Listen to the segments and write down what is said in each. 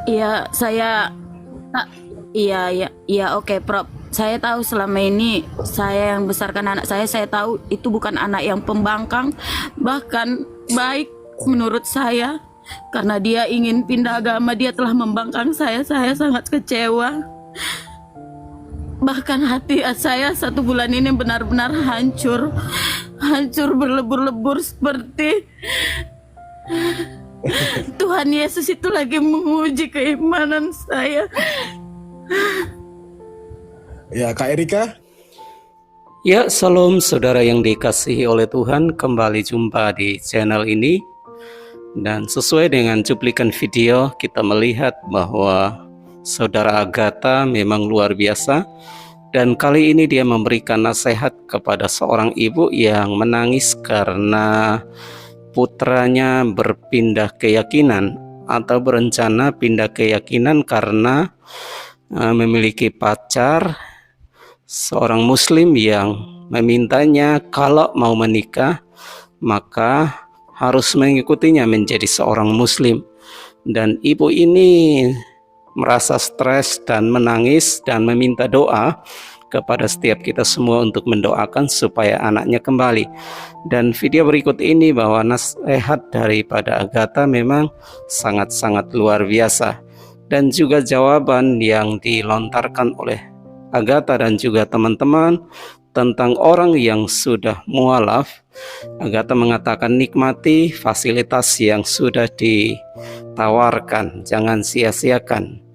Iya, ah, iya, oke, Prof. Saya tahu selama ini saya yang besarkan anak saya tahu itu bukan anak yang pembangkang, bahkan baik menurut saya. Karena dia ingin pindah agama, dia telah membangkang saya sangat kecewa. Bahkan hati saya 1 bulan ini benar-benar hancur, hancur berlebur-lebur seperti Tuhan Yesus itu lagi menguji keimanan saya. Ya, Kak Erika. Ya, salam saudara yang dikasihi oleh Tuhan, kembali jumpa di channel ini. Dan sesuai dengan cuplikan video, kita melihat bahwa saudara Agatha memang luar biasa. Dan kali ini dia memberikan nasihat kepada seorang ibu yang menangis karena putranya berpindah keyakinan atau berencana pindah keyakinan karena memiliki pacar seorang muslim yang memintanya kalau mau menikah maka harus mengikutinya menjadi seorang muslim. Dan ibu ini merasa stres dan menangis dan meminta doa kepada setiap kita semua untuk mendoakan supaya anaknya kembali. Dan video berikut ini bahwa nasihat daripada Agatha memang sangat-sangat luar biasa. Dan juga jawaban yang dilontarkan oleh Agatha dan juga teman-teman tentang orang yang sudah mualaf. Agatha mengatakan nikmati fasilitas yang sudah ditawarkan, jangan sia-siakan.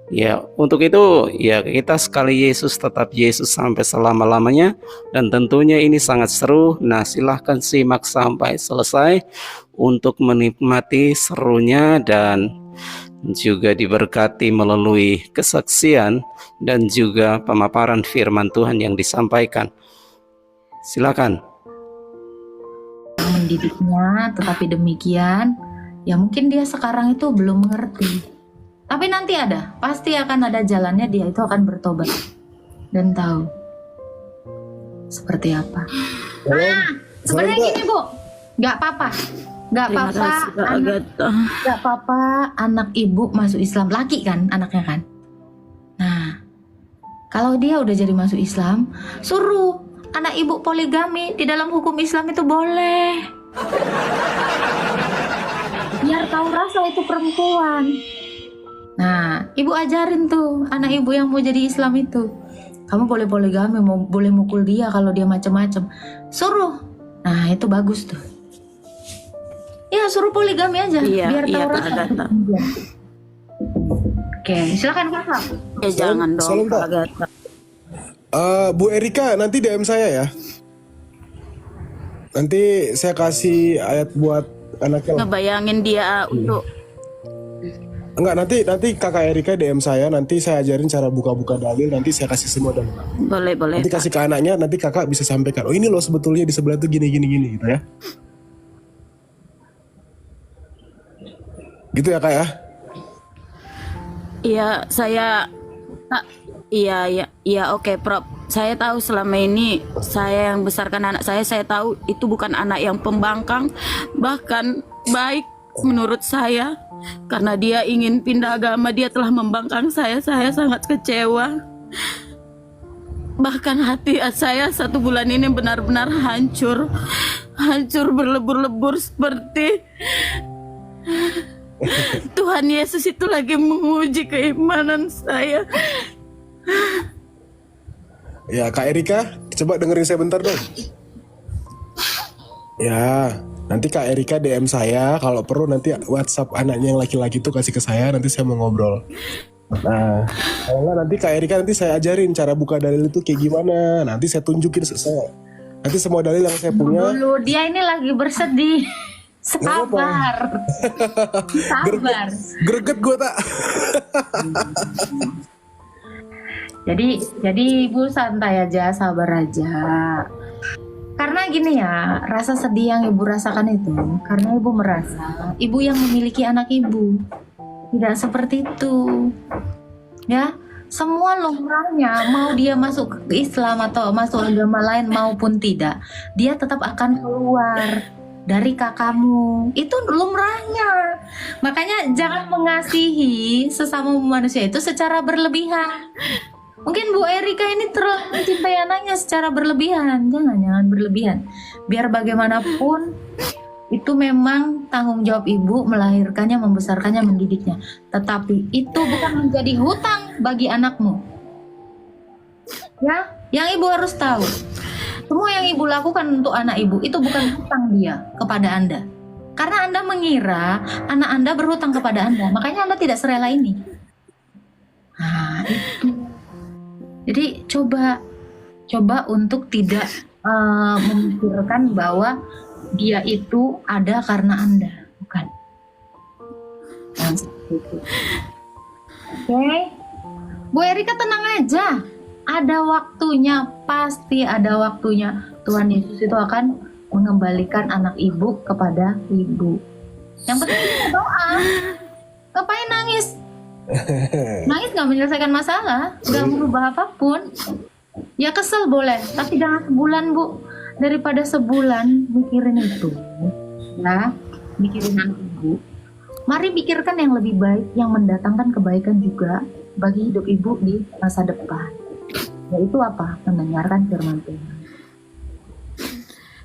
Ya, untuk itu ya kita sekali Yesus tetap Yesus sampai selama-lamanya. Dan tentunya ini sangat seru. Nah, silahkan simak sampai selesai untuk menikmati serunya dan juga diberkati melalui kesaksian dan juga pemaparan firman Tuhan yang disampaikan. Silakan. Mendidiknya, tetapi demikian ya mungkin dia sekarang itu belum mengerti, tapi nanti pasti akan ada jalannya, dia itu akan bertobat dan tahu seperti apa. Sebenarnya gini Bu, nggak apa-apa anak ibu masuk Islam, laki kan anaknya kan. Nah, kalau dia udah jadi masuk Islam, suruh anak ibu poligami. Di dalam hukum Islam itu boleh, biar tahu rasa itu perempuan. Nah, ibu ajarin tuh anak ibu yang mau jadi Islam itu, kamu boleh poligami, boleh mukul dia kalau dia macam-macam, suruh. Nah, itu bagus tuh. Ya, suruh poligami aja, biar tahu rasa. Oke, silakan Kakak. Ya jangan dong, Kak Agatha. Bu Erika, nanti DM saya ya. Nanti saya kasih ayat buat anaknya. Ngebayangin dia untuk Enggak, nanti Kakak Erika DM saya, nanti saya ajarin cara buka-buka dalil, nanti saya kasih semua dalil. boleh. Nanti kasih ke anaknya, nanti Kakak bisa sampaikan, oh ini loh sebetulnya di sebelah tuh gini gitu ya. Gitu ya Kak ya? Iya, oke, Prof. Saya tahu selama ini saya yang besarkan anak saya tahu itu bukan anak yang pembangkang, bahkan baik menurut saya. Karena dia ingin pindah agama, dia telah membangkang saya sangat kecewa. Bahkan hati saya 1 bulan ini benar-benar hancur, hancur berlebur-lebur seperti Tuhan Yesus itu lagi menguji keimanan saya. Ya Kak Erika, coba dengerin saya bentar dong. Ya, nanti Kak Erika DM saya, kalau perlu nanti WhatsApp anaknya yang laki-laki itu kasih ke saya, nanti saya mau ngobrol. Nah, kalau nggak nanti Kak Erika nanti saya ajarin cara buka dalil itu kayak gimana. Nanti saya tunjukin nanti semua dalil yang saya punya. Dulu dia ini lagi bersedih. Sabar. Greget gue tak. Jadi Ibu santai aja, sabar aja. Karena gini ya, rasa sedih yang Ibu rasakan itu karena Ibu merasa Ibu yang memiliki anak Ibu. Tidak seperti itu. Ya, semua lumrahnya, mau dia masuk ke Islam atau masuk agama lain maupun tidak, dia tetap akan keluar dari kakakmu. Itu lumrahnya. Makanya jangan mengasihi sesama manusia itu secara berlebihan. Mungkin Bu Erika ini terlalu mencintai anaknya secara berlebihan. Jangan berlebihan. Biar bagaimanapun itu memang tanggung jawab ibu melahirkannya, membesarkannya, mendidiknya. Tetapi itu bukan menjadi hutang bagi anakmu. Ya, yang ibu harus tahu. Semua yang ibu lakukan untuk anak ibu itu bukan hutang dia kepada Anda. Karena Anda mengira anak Anda berhutang kepada Anda. Makanya Anda tidak serela ini. Nah, itu. Jadi coba untuk tidak memikirkan bahwa dia itu ada karena Anda, bukan. Yang seperti itu. Oke. Bu Erika tenang aja. Ada waktunya, pasti ada waktunya. Tuhan Yesus itu akan mengembalikan anak ibu kepada ibu. Yang penting kita doa. Ngapain nangis? Nangis gak menyelesaikan masalah, gak merubah apapun. Ya kesel boleh, tapi jangan sebulan Bu. Daripada sebulan mikirin itu, ya, mikirin anak ibu. Mari pikirkan yang lebih baik, yang mendatangkan kebaikan juga bagi hidup ibu di masa depan. Yaitu apa? Mendengarkan firman Tuhan.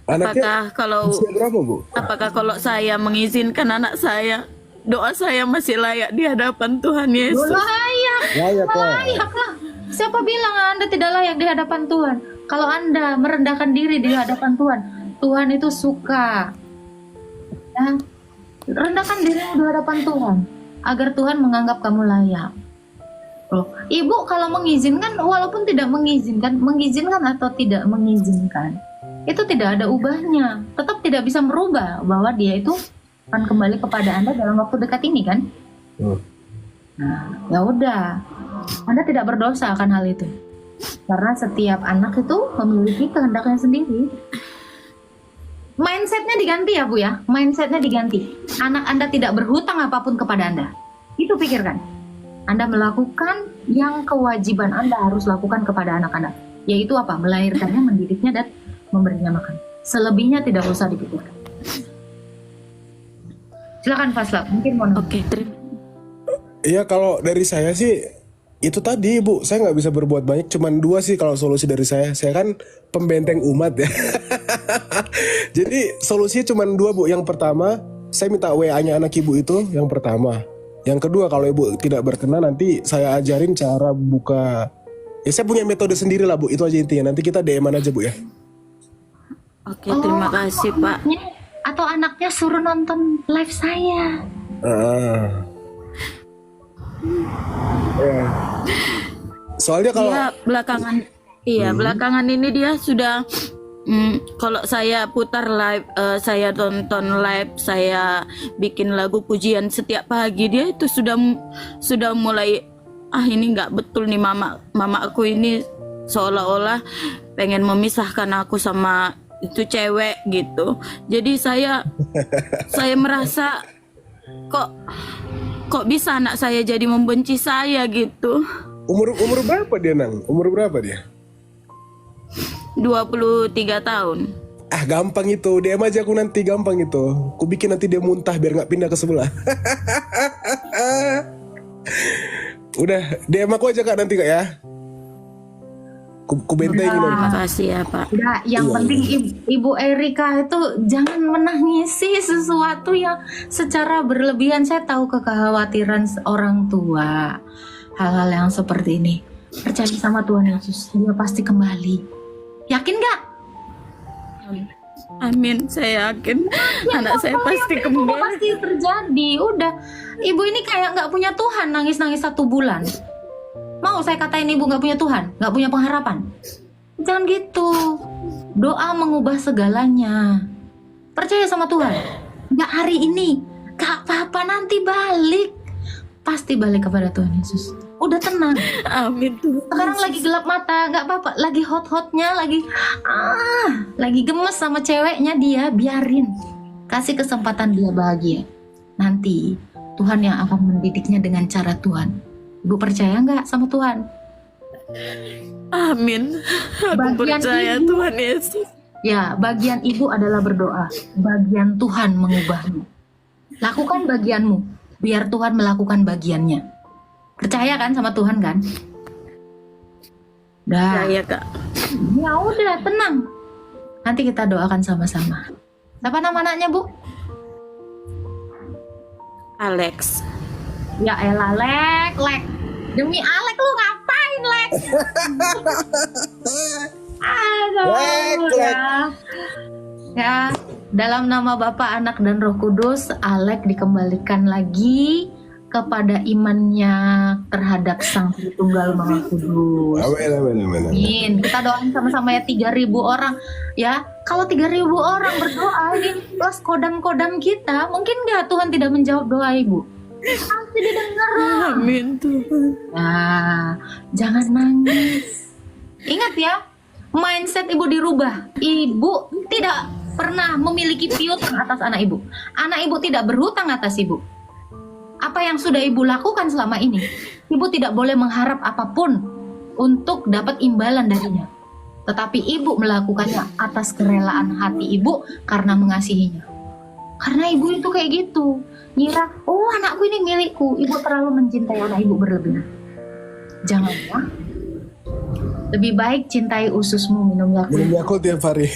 Apakah kalau usia berapa, Bu? apakah kalau saya mengizinkan anak saya, doa saya masih layak di hadapan Tuhan Yesus? Layak, Layak lah. layak lah. Siapa bilang Anda tidak layak di hadapan Tuhan? Kalau Anda merendahkan diri di hadapan Tuhan, Tuhan itu suka. Ya, rendahkan diri di hadapan Tuhan, agar Tuhan menganggap kamu layak. Loh, ibu kalau mengizinkan, walaupun tidak mengizinkan atau tidak mengizinkan, itu tidak ada ubahnya. Tetap tidak bisa merubah bahwa dia itu akan kembali kepada Anda dalam waktu dekat ini kan? Nah, ya udah. Anda tidak berdosa akan hal itu. Karena setiap anak itu memiliki kehendaknya sendiri. Mindsetnya diganti ya Bu ya. Mindsetnya diganti. Anak Anda tidak berhutang apapun kepada Anda. Itu pikirkan. Anda melakukan yang kewajiban Anda harus lakukan kepada anak Anda. Yaitu apa? Melahirkannya, mendidiknya, dan memberinya makan. Selebihnya tidak usah dipikirkan. Silakan Fasla, mungkin mau nanya. Oke, terima. Iya, kalau dari saya sih itu tadi, Bu, saya nggak bisa berbuat banyak. Cuman 2 sih kalau solusi dari saya. Saya kan pembenteng umat ya. Jadi solusinya cuman 2, Bu. Yang pertama, saya minta WA-nya anak ibu itu. Yang pertama. Yang kedua, kalau ibu tidak berkenan, nanti saya ajarin cara buka. Ya saya punya metode sendiri lah, Bu. Itu aja intinya. Nanti kita DM-an aja, Bu ya. Oke, terima kasih Pak. Atau anaknya suruh nonton live saya. Ya. Soalnya kalau Belakangan ini dia sudah kalau saya putar live, saya tonton live, saya bikin lagu pujian setiap pagi, dia itu sudah mulai ini nggak betul nih, mama aku ini seolah-olah pengen memisahkan aku sama itu cewek gitu. Jadi saya merasa kok bisa anak saya jadi membenci saya gitu. umur berapa dia, Nang? Umur berapa dia? 23 tahun. Ah, gampang itu. DM aja aku nanti, gampang itu. Aku bikin nanti dia muntah biar nggak pindah ke sebelah. Udah, DM aku aja Kak nanti Kak ya. Ku bentengin nanti. Terima kasih ya Pak. Nah, yang penting Ibu Erika itu jangan menangisi sesuatu yang secara berlebihan. Saya tahu kekhawatiran orang tua hal-hal yang seperti ini. Percaya sama Tuhan Yesus, Dia pasti kembali. Yakin gak? Amin, saya yakin anak saya pasti Itu kembali. pasti terjadi. Udah, ibu ini kayak nggak punya Tuhan, nangis-nangis 1 bulan. Mau saya katain ibu nggak punya Tuhan, nggak punya pengharapan? Jangan gitu. Doa mengubah segalanya. Percaya sama Tuhan. Nggak hari ini, gak apa-apa, nanti balik. Pasti balik kepada Tuhan Yesus. Udah tenang. Amin Tuhan. Sekarang lagi gelap mata, nggak apa-apa. Lagi hot-hotnya, lagi gemes sama ceweknya dia, biarin. Kasih kesempatan dia bahagia. Nanti Tuhan yang akan mendidiknya dengan cara Tuhan. Ibu percaya nggak sama Tuhan? Amin. Aku Bagian percaya ibu. Tuhan Yesus. Ya, bagian ibu adalah berdoa. Bagian Tuhan mengubahmu. Lakukan bagianmu, biar Tuhan melakukan bagiannya. Percaya kan sama Tuhan kan? Dah. Ya Kak. Ya udah, tenang. Nanti kita doakan sama-sama. Siapa nama anaknya, Bu? Alex. Ya elah, Lek. Demi Alek lu ngapain, Lek? Aduh, Lek. Ya, dalam nama Bapa, Anak, dan Roh Kudus, Alek dikembalikan lagi kepada imannya terhadap Sang Tritunggal Maha Kudus. Amin. Amin. Kita doain sama-sama ya 3.000 orang ya. Kalau 3.000 orang berdoa ini plus kodam-kodam kita, mungkin nggak Tuhan tidak menjawab doa Ibu? Pasti didengar. Amin Tuhan. Nah, jangan nangis. Ingat ya, mindset Ibu dirubah. Ibu tidak pernah memiliki piutang atas anak Ibu. Anak Ibu tidak berhutang atas Ibu. Apa yang sudah Ibu lakukan selama ini, Ibu tidak boleh mengharap apapun untuk dapat imbalan darinya. Tetapi Ibu melakukannya atas kerelaan hati Ibu karena mengasihinya. Karena Ibu itu kayak gitu. Ngira, oh anakku ini milikku. Ibu terlalu mencintai anak Ibu berlebihan. Jangan ya. Lebih baik cintai ususmu, minum Yakult. Minum Yakult tiap hari.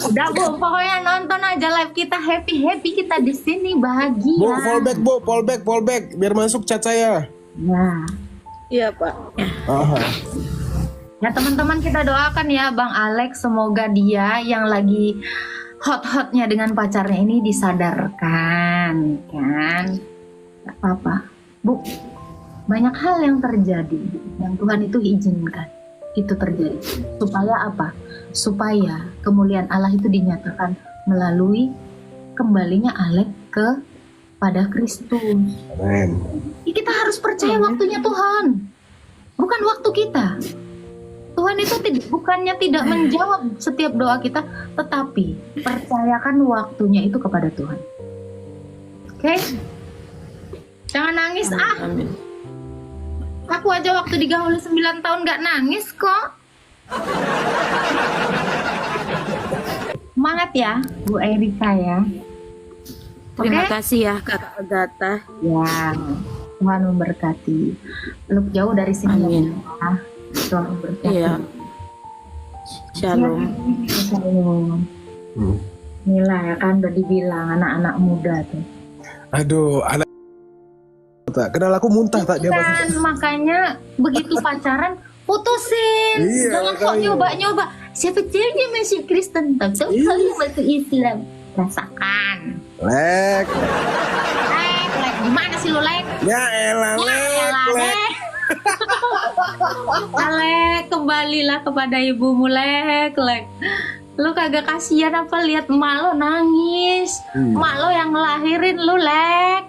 Udah Bu, pokoknya nonton aja live kita, happy kita di sini bahagia. Bu, fallback, biar masuk chat saya. Nah, Iya Pak. Aha. ya teman-teman kita doakan ya Bang Alex, semoga dia yang lagi hot-hotnya dengan pacarnya ini disadarkan, kan? Gak apa-apa, Bu. Banyak hal yang terjadi yang Tuhan itu izinkan itu terjadi. Supaya apa? Supaya kemuliaan Allah itu dinyatakan melalui kembalinya Alek kepada Kristus. Amin. Kita harus percaya waktunya Tuhan, bukan waktu kita. Tuhan itu bukannya tidak menjawab setiap doa kita, tetapi percayakan waktunya itu kepada Tuhan. Oke? Jangan nangis Amin. Aku aja waktu digauli 9 tahun gak nangis kok. Semangat ya Bu Erika ya. Terima Oke? kasih ya Kakak Agatha. Ya, Tuhan memberkati. Peluk jauh dari sini Amin. ya. Tuhan memberkati. Iya. Shalom. Shalom. Inilah ya kan udah dibilang anak-anak muda tuh. Aduh, anak kenal aku muntah tak dia masih. Kan makanya begitu pacaran putusin. Iya, Jangan kok makanya. nyoba-nyoba. Siapa tahu dia masih Kristen, tak tahu Iya. kali masuk Islam. Rasakan. Lek. Lek, gimana sih lu Lek? Ya elah, Lek. Lek, kembalilah kepada ibumu Lek. Lu kagak kasihan apa lihat emak lo nangis? Emak lo yang ngelahirin lu Lek.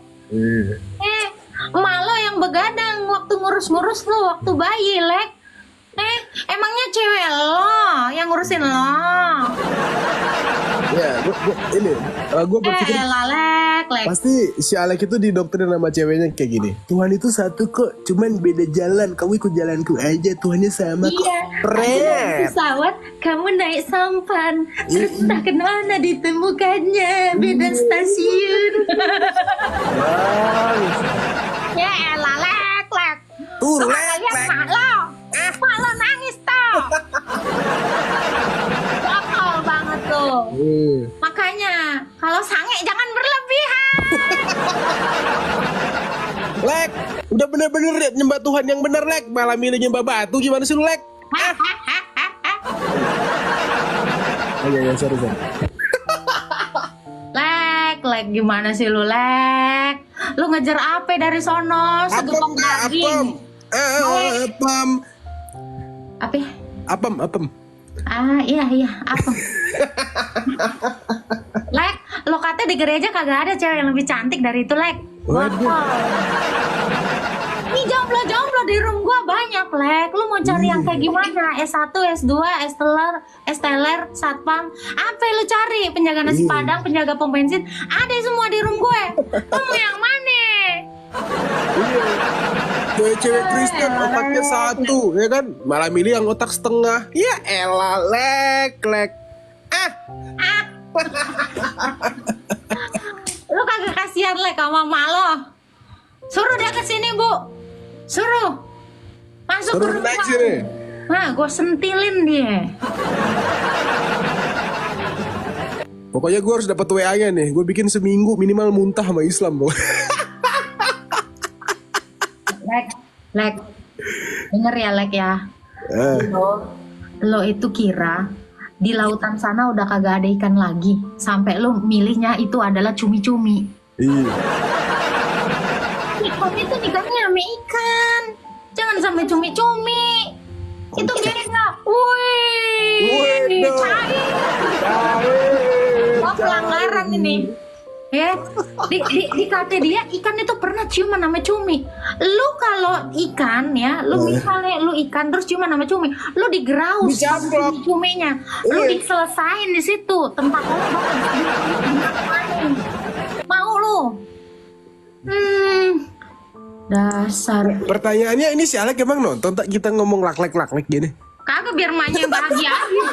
Emak lo yang begadang waktu ngurus-ngurus lu waktu bayi Lek. Emangnya cewek lo yang ngurusin lo? Ya, gue berpikir Lek. pasti si Alek itu didoktrin sama ceweknya kayak gini. Tuhan itu satu kok, cuman beda jalan. Kamu ikut jalanku aja, Tuhannya sama kok. Iya, aku naik pesawat, kamu naik sampan. Terus entah kemana ditemukannya, beda stasiun. Ya elah Lek. Tuh, Lu Lek, kagak lihat Lek. mak lo nangis toh. Bakal banget tuh. Makanya kalau sange jangan berlebihan. Lek, udah bener-bener nyembah Tuhan yang bener Lek. Malah milih nyembah batu, gimana sih lu Lek? Oh iya, sorry. Lek, gimana sih lu Lek? Lu ngejar apa dari sono? Segepok daging. Apem. Ah iya apa? Lek, lo kata di gereja kagak ada cewek yang lebih cantik dari itu Lek. Waduh. Nih jomblo di room gua banyak Lek. Lu mau cari yang kayak gimana? S1, S2, Esteller, Satpam. Apa yang lu cari? Penjaga nasi padang, penjaga pom bensin. Ada semua di room gue. Lu mau yang mana? Cewek-cewek Kristen otaknya satu, ya kan? Malah milih yang otak setengah. Ya elah, lek. Lu kagak kasihan lek sama mama lo. Suruh dia ke sini, Bu. Suruh. Masuk Suruh ke naik rumah. sini. Nah, gue sentilin dia. Pokoknya gue harus dapat WA-nya nih. Gue bikin seminggu minimal muntah sama Islam, Bu. Lek. Denger ya, Lek ya. Lo itu kira di lautan sana udah kagak ada ikan lagi. Sampai lo milihnya itu adalah cumi-cumi. Iya. Ikan itu ikannya sama ikan. Jangan sampai cumi-cumi. Itu beda. Wih. Wah, pelanggaran ini. Ya, di kata dia ikan itu pernah ciuman sama cumi. Lu kalau ikan ya, lu misalnya lu ikan terus ciuman sama cumi, lu digeraus Dicaplok. cuminya, lu diselesain di situ tempat lu mau lu. Dasar. Pertanyaannya ini si Alek emang nonton tak kita ngomong laklek gini? Kagak biar emaknya bahagia aja.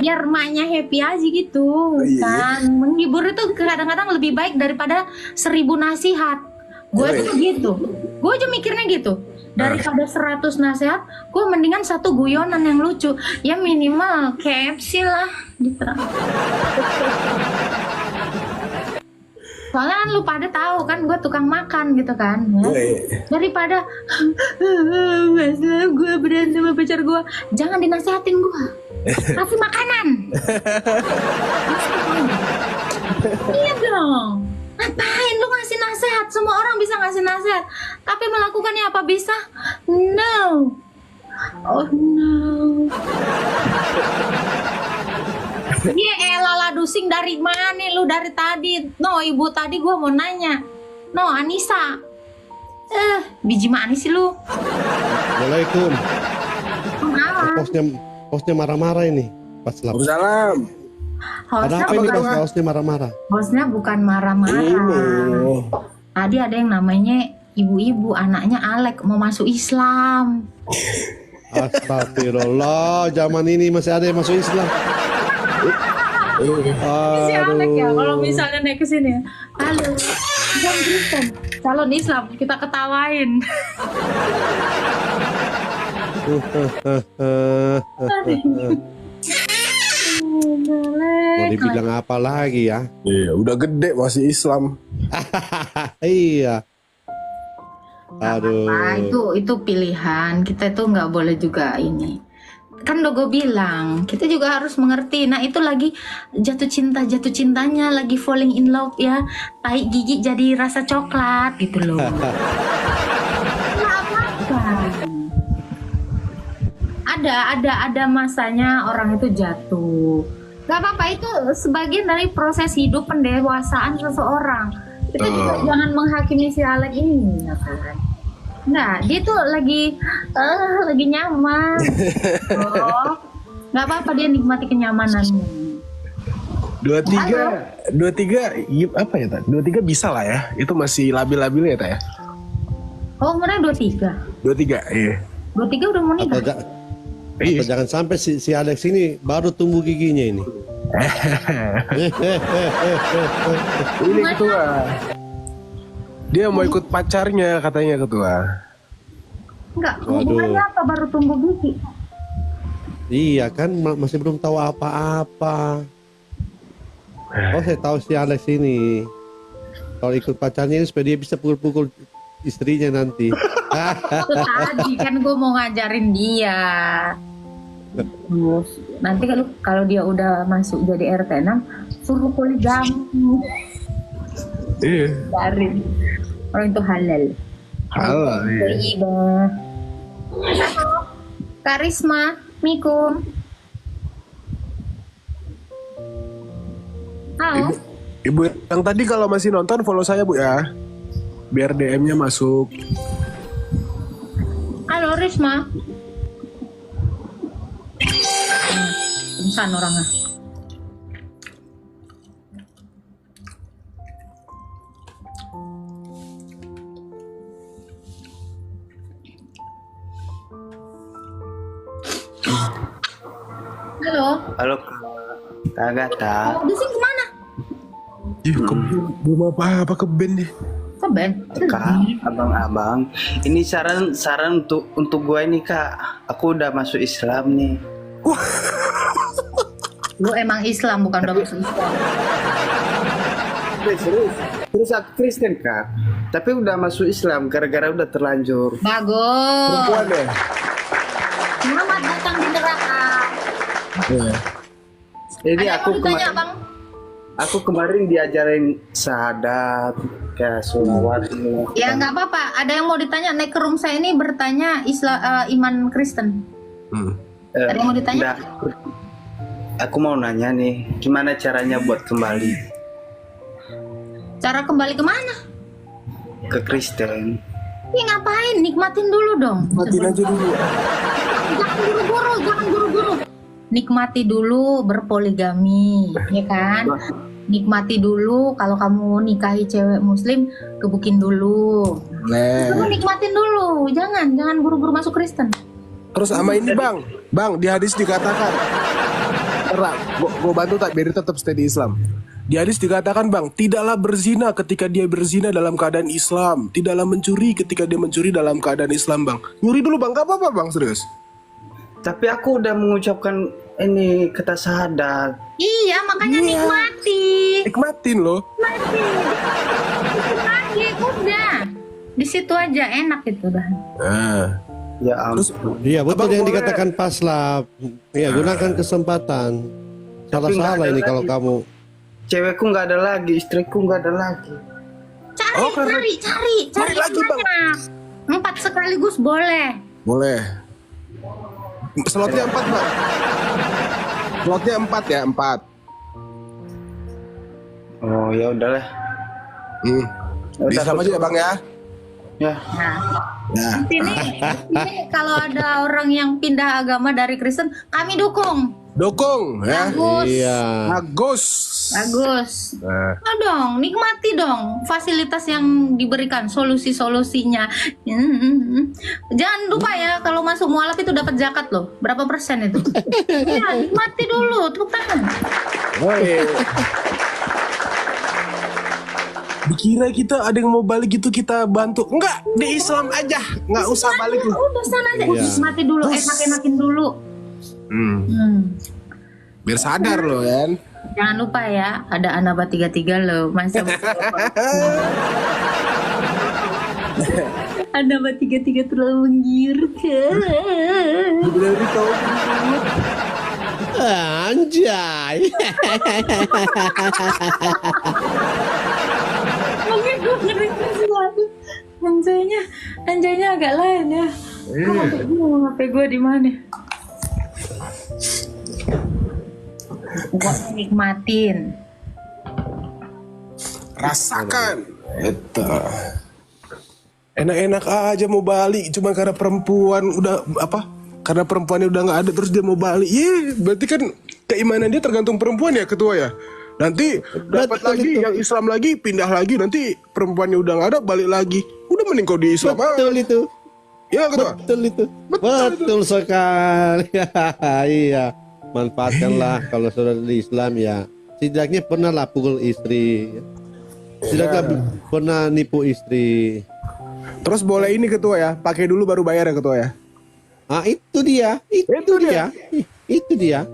Biar emaknya happy aja gitu. Iya. Kan menghibur itu kadang-kadang lebih baik daripada 1000 nasihat. Gue tuh gitu. Gue aja mikirnya gitu. Daripada 100 nasihat, gue mendingan satu guyonan yang lucu. Ya minimal KFC lah gitu. Soalnya kan lu pada tahu kan gue tukang makan gitu kan ya. Daripada masalah gue berantem sama pacar gue, jangan dinasihatin gue, kasih makanan. Iya dong, ngapain lu ngasih nasihat? Semua orang bisa ngasih nasihat, tapi melakukannya apa bisa? No. Oh no. Iya elah dusing dari mana nih lu dari tadi? No, ibu tadi gua mau nanya. No, Anissa. Biji mana sih lu? Assalamualaikum. Hostnya marah-marah ini pas lapor. Waalaikumsalam. Ada apa ini pas hostnya marah-marah? Hostnya bukan marah-marah. Tadi ada yang namanya ibu-ibu, anaknya Alek mau masuk Islam. Astagfirullah, zaman ini masih ada yang masuk Islam. Si Alek ya, kalau misalnya naik ke sini ya. Halo, Islam Kristen, calon Islam, kita ketawain. Mau dibilang apa lagi ya? Iya, udah gede masih Islam. Iya. Aduh. Itu pilihan. Kita itu nggak boleh juga ini. Kan udah gue bilang, kita juga harus mengerti. Nah itu lagi jatuh cintanya, lagi falling in love ya. Tai gigi jadi rasa coklat gitu loh. Nggak apa-apa. Ada masanya orang itu jatuh. Gak apa-apa, itu sebagian dari proses hidup pendewasaan seseorang. Kita juga jangan menghakimi si Alek ini, ya kan? Nah, dia tuh lagi nyaman. Oh, nggak apa-apa, dia nikmati kenyamanannya. 23 apa ya, Tak? 23 bisa lah ya. Itu masih labil-labil ya, Tak ya? Oh, umurnya 23. 23, iya. 23 udah mau nikah. Atau jangan sampai si Alex ini baru tumbuh giginya ini. Ini ketua. Dia mau ikut pacarnya katanya ketua. Enggak, hubungannya apa baru tumbuh gigi? Iya kan masih belum tahu apa-apa. Oh saya tahu si Alex ini. Kalau ikut pacarnya ini supaya dia bisa pukul-pukul istrinya nanti. Itu tadi kan gue mau ngajarin dia. Nanti kalau dia udah masuk jadi RT 6, suruh poligami. Iya. Garin. Orang itu halal. Halal. Iya. Karisma, Mikum. Halo. Ibu yang tadi kalau masih nonton follow saya Bu ya. Biar DM-nya masuk. Halo Risma. Pingsan orangnya. Halo. Halo Kak Agatha. Di sini kemana? Ih, belum apa-apa ke band deh. Ke Ben. Kak, abang-abang. Ini saran untuk gue ini Kak. Aku udah masuk Islam nih. Lu emang Islam bukan udah masuk Islam. Terus aku Kristen Kak. Tapi udah masuk Islam gara-gara udah terlanjur. Bagus. Perempuan ya? Selamat datang di neraka. Iya. Jadi Ada yang aku mau ditanya, kemarin, Bang? aku kemarin diajarin syahadat, kayak sholawat. Ya nggak apa-apa. Ada yang mau ditanya? Naik ke room saya ini bertanya iman Kristen. Ada yang mau ditanya? Aku mau nanya nih, gimana caranya buat kembali Cara kembali kemana? ke Kristen? Ih, ngapain? Nikmatin dulu dong. Matiin aja dulu. Jangan buru-buru, jangan buru-buru. Nikmati dulu berpoligami, ya kan? Nikmati dulu kalau kamu nikahi cewek muslim, gebukin dulu. Kamu nikmatin dulu, jangan buru-buru masuk Kristen. Terus sama ini bang di hadis dikatakan, gue bantu tak biar dia tetap stay di Islam. Di hadis dikatakan bang, tidaklah berzina ketika dia berzina dalam keadaan Islam, tidaklah mencuri ketika dia mencuri dalam keadaan Islam bang. Nyuri dulu bang, gak apa-apa bang, serius. Tapi aku udah mengucapkan ini kata syahadat. Iya, makanya Iya. nikmati. Nikmatin loh. Nikmati, udah. Di situ aja enak itu dah. Ya Terus ampun. Iya betul Abang yang boleh. dikatakan Paslap. Iya gunakan kesempatan. Salah-salah nggak ada ini kalau lagi. kamu. Cewekku nggak ada lagi, istriku nggak ada lagi. Cari, Oh, karena- cari lagi, Bang. banyak. 4 sekaligus boleh. boleh. Slotnya 4 bang. Slotnya 4 ya, 4. Oh ya udahlah. Di Udah, Islam aja ya bang ya. Ya. Nah, Ya. di sini kalau ada orang yang pindah agama dari Kristen, kami dukung. Dukung ya. Bagus. Iya. Bagus. Bagus. Nah. Nah dong, nikmati dong fasilitas yang diberikan, solusi-solusinya. Jangan lupa ya, kalau masuk mualaf itu dapat zakat loh. Berapa persen itu? Ya, nikmati dulu, tepuk tangan. Woi. Dikira kita ada yang mau balik gitu kita bantu. Enggak, di Islam aja. Enggak usah balik lu. Udah sana aja, Iya. nikmati dulu, enak-enakin dulu. Biar sadar loh kan. Jangan lupa ya, ada Anaba 33 loh. Masa Anaba 33 terlalu menggiurkan. Bener tahu. Anjay. Oke, gue ngeri sesuatu. Anjaynya agak lain ya. HP gue di mana? Buat nikmatin. Rasakan. Itu. Enak-enak aja mau balik cuma karena perempuan udah apa? Karena perempuannya udah nggak ada terus dia mau balik. Berarti kan keimanan dia tergantung perempuan ya ketua ya. Nanti dapat Betul lagi itu. yang Islam lagi pindah lagi nanti perempuannya udah nggak ada balik lagi. Udah mending kau di Islam. Betul itu. Ya ketua. Betul itu. Betul sekali. Iya. Manfaatkanlah kalau sudah di Islam ya. Setidaknya pernahlah pukul istri. Setidaknya pernah nipu istri. Terus boleh ini ketua ya, pakai dulu baru bayar ya ketua ya. Ah itu dia. Itu dia. Itu dia.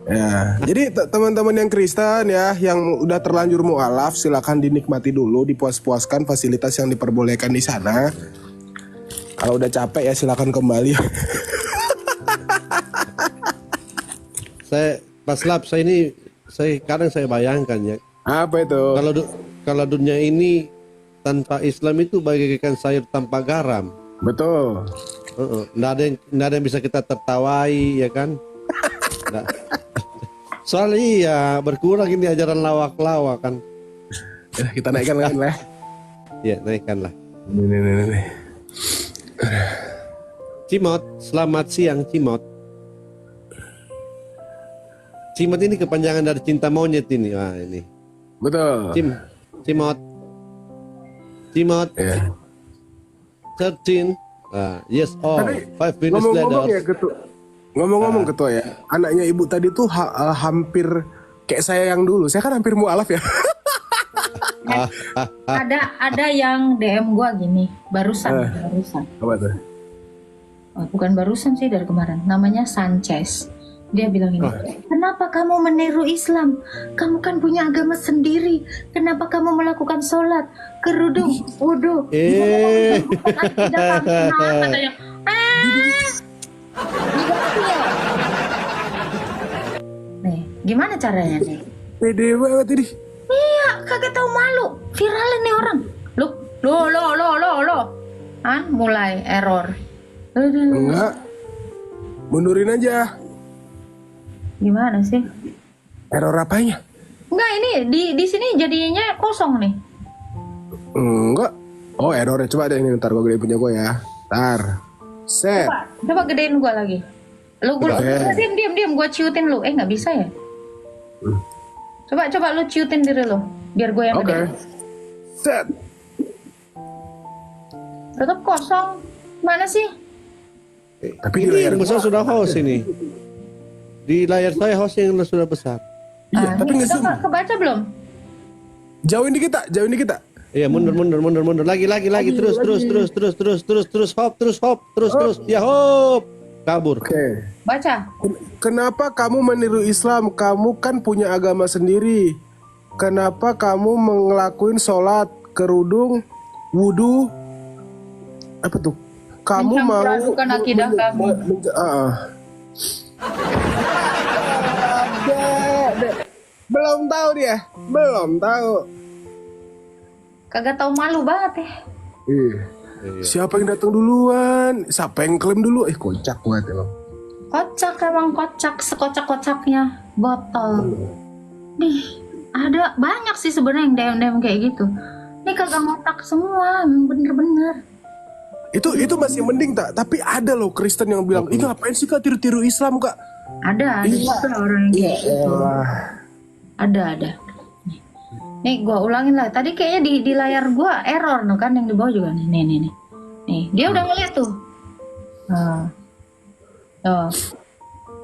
Ya, jadi teman-teman yang Kristen ya, yang udah terlanjur mualaf, silakan dinikmati dulu, dipuas-puaskan fasilitas yang diperbolehkan di sana. Kalau udah capek ya silakan kembali. Saya Paslap, kadang saya bayangkan ya. Apa itu? Kalau dunia ini tanpa Islam itu bagaikan sayur tanpa garam. Betul. Nggak ada yang bisa kita tertawai ya kan? Nggak. Soalnya iya berkurang ini ajaran lawak-lawak kan. Kita naikkan lagi lah. Ya naikkanlah. Nih. Cimot, selamat siang Cimot. Cimot ini kepanjangan dari cinta monyet ini. Wah ini. Betul. Cimot. Ya. 13. Yes all. Tapi 5 minutes Ngomong-ngomong ya later. Ngomong-ngomong ketua ya, anaknya ibu tadi tuh hampir kayak saya yang dulu. Saya kan hampir mualaf ya. Ada yang DM gua gini, barusan. Apa tuh? Oh, bukan barusan sih, dari kemarin. Namanya Sanchez. Dia bilang ini, kenapa kamu meniru Islam? Kamu kan punya agama sendiri. Kenapa kamu melakukan sholat, kerudung, wudhu? Katanya, nih, gimana caranya nih? Pede banget ini. Iya, kagak tahu malu. Viralin nih orang. Lo. Mulai error. Enggak. Mundurin aja. Gimana sih? Error apanya? Enggak, ini di sini jadinya kosong nih. Enggak. Oh, errornya coba deh ini, ntar gue gede punya gue ya. Ntar. Set. Coba gedein gua lagi. Lu diam, gua ciutin lu. Nggak bisa ya? Coba lu ciutin diri lu, biar gue yang Oke. gedein. Set. Tetap kosong. Mana sih? Tapi di Ini layar besar sudah host ini. Di layar saya host yang sudah besar. Iya, tapi Nih, nge-zoom. kebaca belum? Jauhin dikit tak? Iya, mundur. Lagi. Terus hop. Ya hop. Kabur. Oke. Baca. Kenapa kamu meniru Islam? Kamu kan punya agama sendiri. Kenapa kamu ngelakuin sholat, kerudung, wudhu? Apa tuh? Kamu mau Mencampurkan akidah kamu. Belum tahu dia. Belum tahu. Kagak tahu malu banget ya. Iya. Siapa yang datang duluan? Siapa yang klaim dulu? Kocak banget emang. Kocak, sekocak-kocaknya botol. Nih, ada banyak sih sebenarnya yang DM kayak gitu. Ini kagak ngotak semua, emang bener-bener. Itu masih mending tak? Tapi ada loh Kristen yang bilang, "Ini ngapain sih Kak tiru-tiru Islam, Kak?" Ada juga orang yang kayak gitu. Ada. Nih gua ulangin lah. Tadi kayaknya di layar gua error no kan, yang di bawah juga nih. Nih, dia udah ngeliat tuh. Tuh.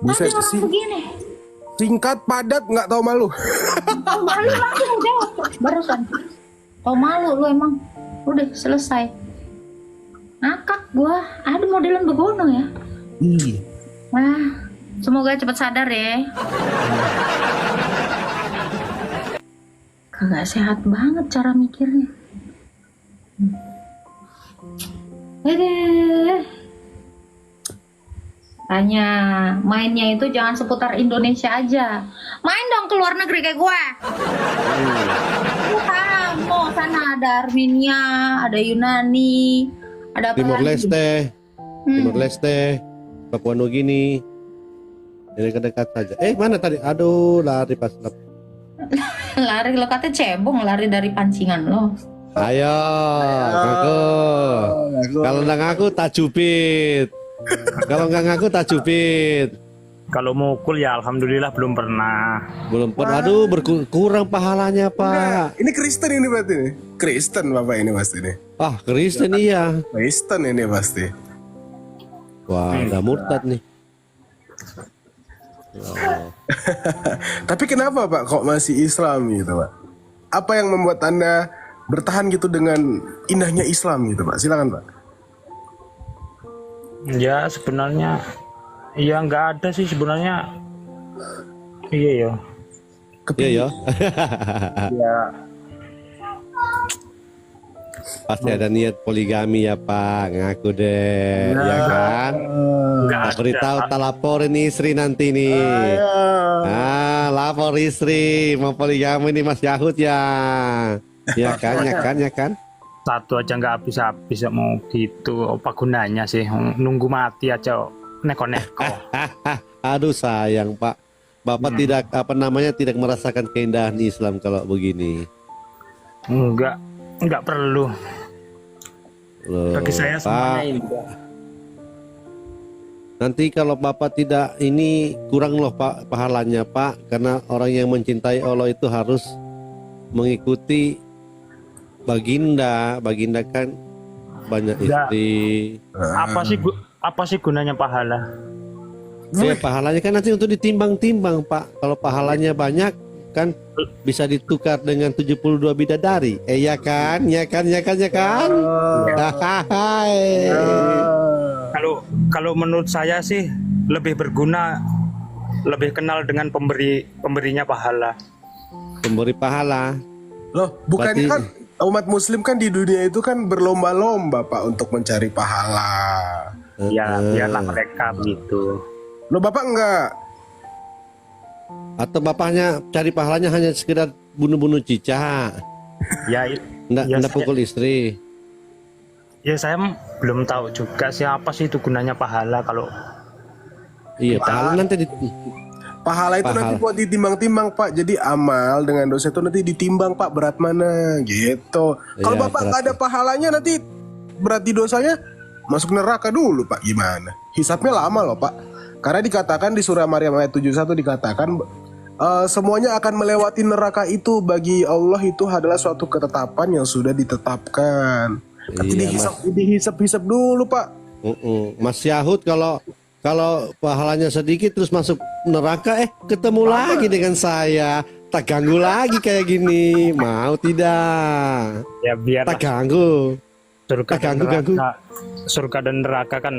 Buset Ada orang sih. begini. Singkat, padat, nggak tahu malu. Tahu malu langsung jawab barusan. Tahu malu lu emang. Udah selesai. Ngakak gua. Ada modelan begono ya. Nah, semoga cepat sadar ya. Kagak sehat banget cara mikirnya. Tanya, mainnya itu jangan seputar Indonesia aja. Main dong ke luar negeri kayak gue. Kamu sana ada Armenia, ada Yunani, ada apa Timor lagi? Leste, Papua Nugini. Ini dekat saja. Mana tadi? Aduh, lari pas lep. Lari lo kata cebong, lari dari pancingan lo. Ayo, ngaku. Kalau nggak ngaku tak cupit. Kalau nggak ngaku tak cupit. Kalau mukul ya alhamdulillah belum pernah. Belum pernah. Aduh, berkurang pahalanya, Pak. Ini Kristen ini berarti nih. Kristen Bapak ini pasti nih. Ah, Kristen iya. Kristen ini pasti. Wah, udah murtad nih. Oh. Tapi kenapa Pak kok masih Islam gitu Pak? Apa yang membuat Anda bertahan gitu dengan indahnya Islam gitu Pak? Silakan Pak. Ya sebenarnya ya nggak ada sih sebenarnya. Iya ya. Iya ya. Ya Pasti ada niat poligami ya Pak, ngaku deh, ya kan? nggak Tak ada. beritahu, tak laporin istri nanti nih. Ah, lapor istri, mau poligami nih Mas Yahud ya. Ya kan? Satu aja nggak habis-habis mau gitu. Apa gunanya sih? Nunggu mati aja neko-neko. Aduh sayang Pak, Bapak tidak tidak merasakan keindahan Islam kalau begini. Nggak perlu. Loh, Bagi saya Pak, semuanya indah. nanti kalau Bapak tidak ini kurang loh Pak pahalanya Pak, karena orang yang mencintai Allah itu harus mengikuti baginda kan banyak Nggak. istri. Apa sih gunanya pahala? Ya, pahalanya kan nanti untuk ditimbang-timbang, Pak. Kalau pahalanya banyak kan bisa ditukar dengan 72 bidadari. Ya kan? Ya kan? Ya kan? Ya kan? Hai. Kalau menurut saya sih lebih berguna, lebih kenal dengan pemberinya pahala. Pemberi pahala. Loh, bukannya Berarti- kan umat muslim kan di dunia itu kan berlomba-lomba Pak untuk mencari pahala. Ya, biarlah mereka begitu. Loh Bapak enggak? Atau bapaknya cari pahalanya hanya sekedar bunuh-bunuh cicak. Ya, Nggak ya, pukul istri. saya belum tahu juga siapa sih itu gunanya pahala kalau Iya, pahala nanti Pahala itu nanti buat ditimbang-timbang Pak. Jadi amal dengan dosa itu nanti ditimbang Pak, berat mana gitu. Kalau Iya, Bapak berat. nggak ada pahalanya nanti berarti dosanya masuk neraka dulu Pak. Gimana? Hisapnya lama loh Pak. Karena dikatakan di surah Maryam ayat 71 dikatakan semuanya akan melewati neraka itu, bagi Allah itu adalah suatu ketetapan yang sudah ditetapkan. Nanti Iya, dihisap-hisap dulu Pak. Mas Yahud kalau pahalanya sedikit terus masuk neraka, ketemu lagi dengan saya, tak ganggu lagi kayak gini, mau tidak? ya biar Tak ganggu. surga dan ganggu. neraka, surga dan neraka kan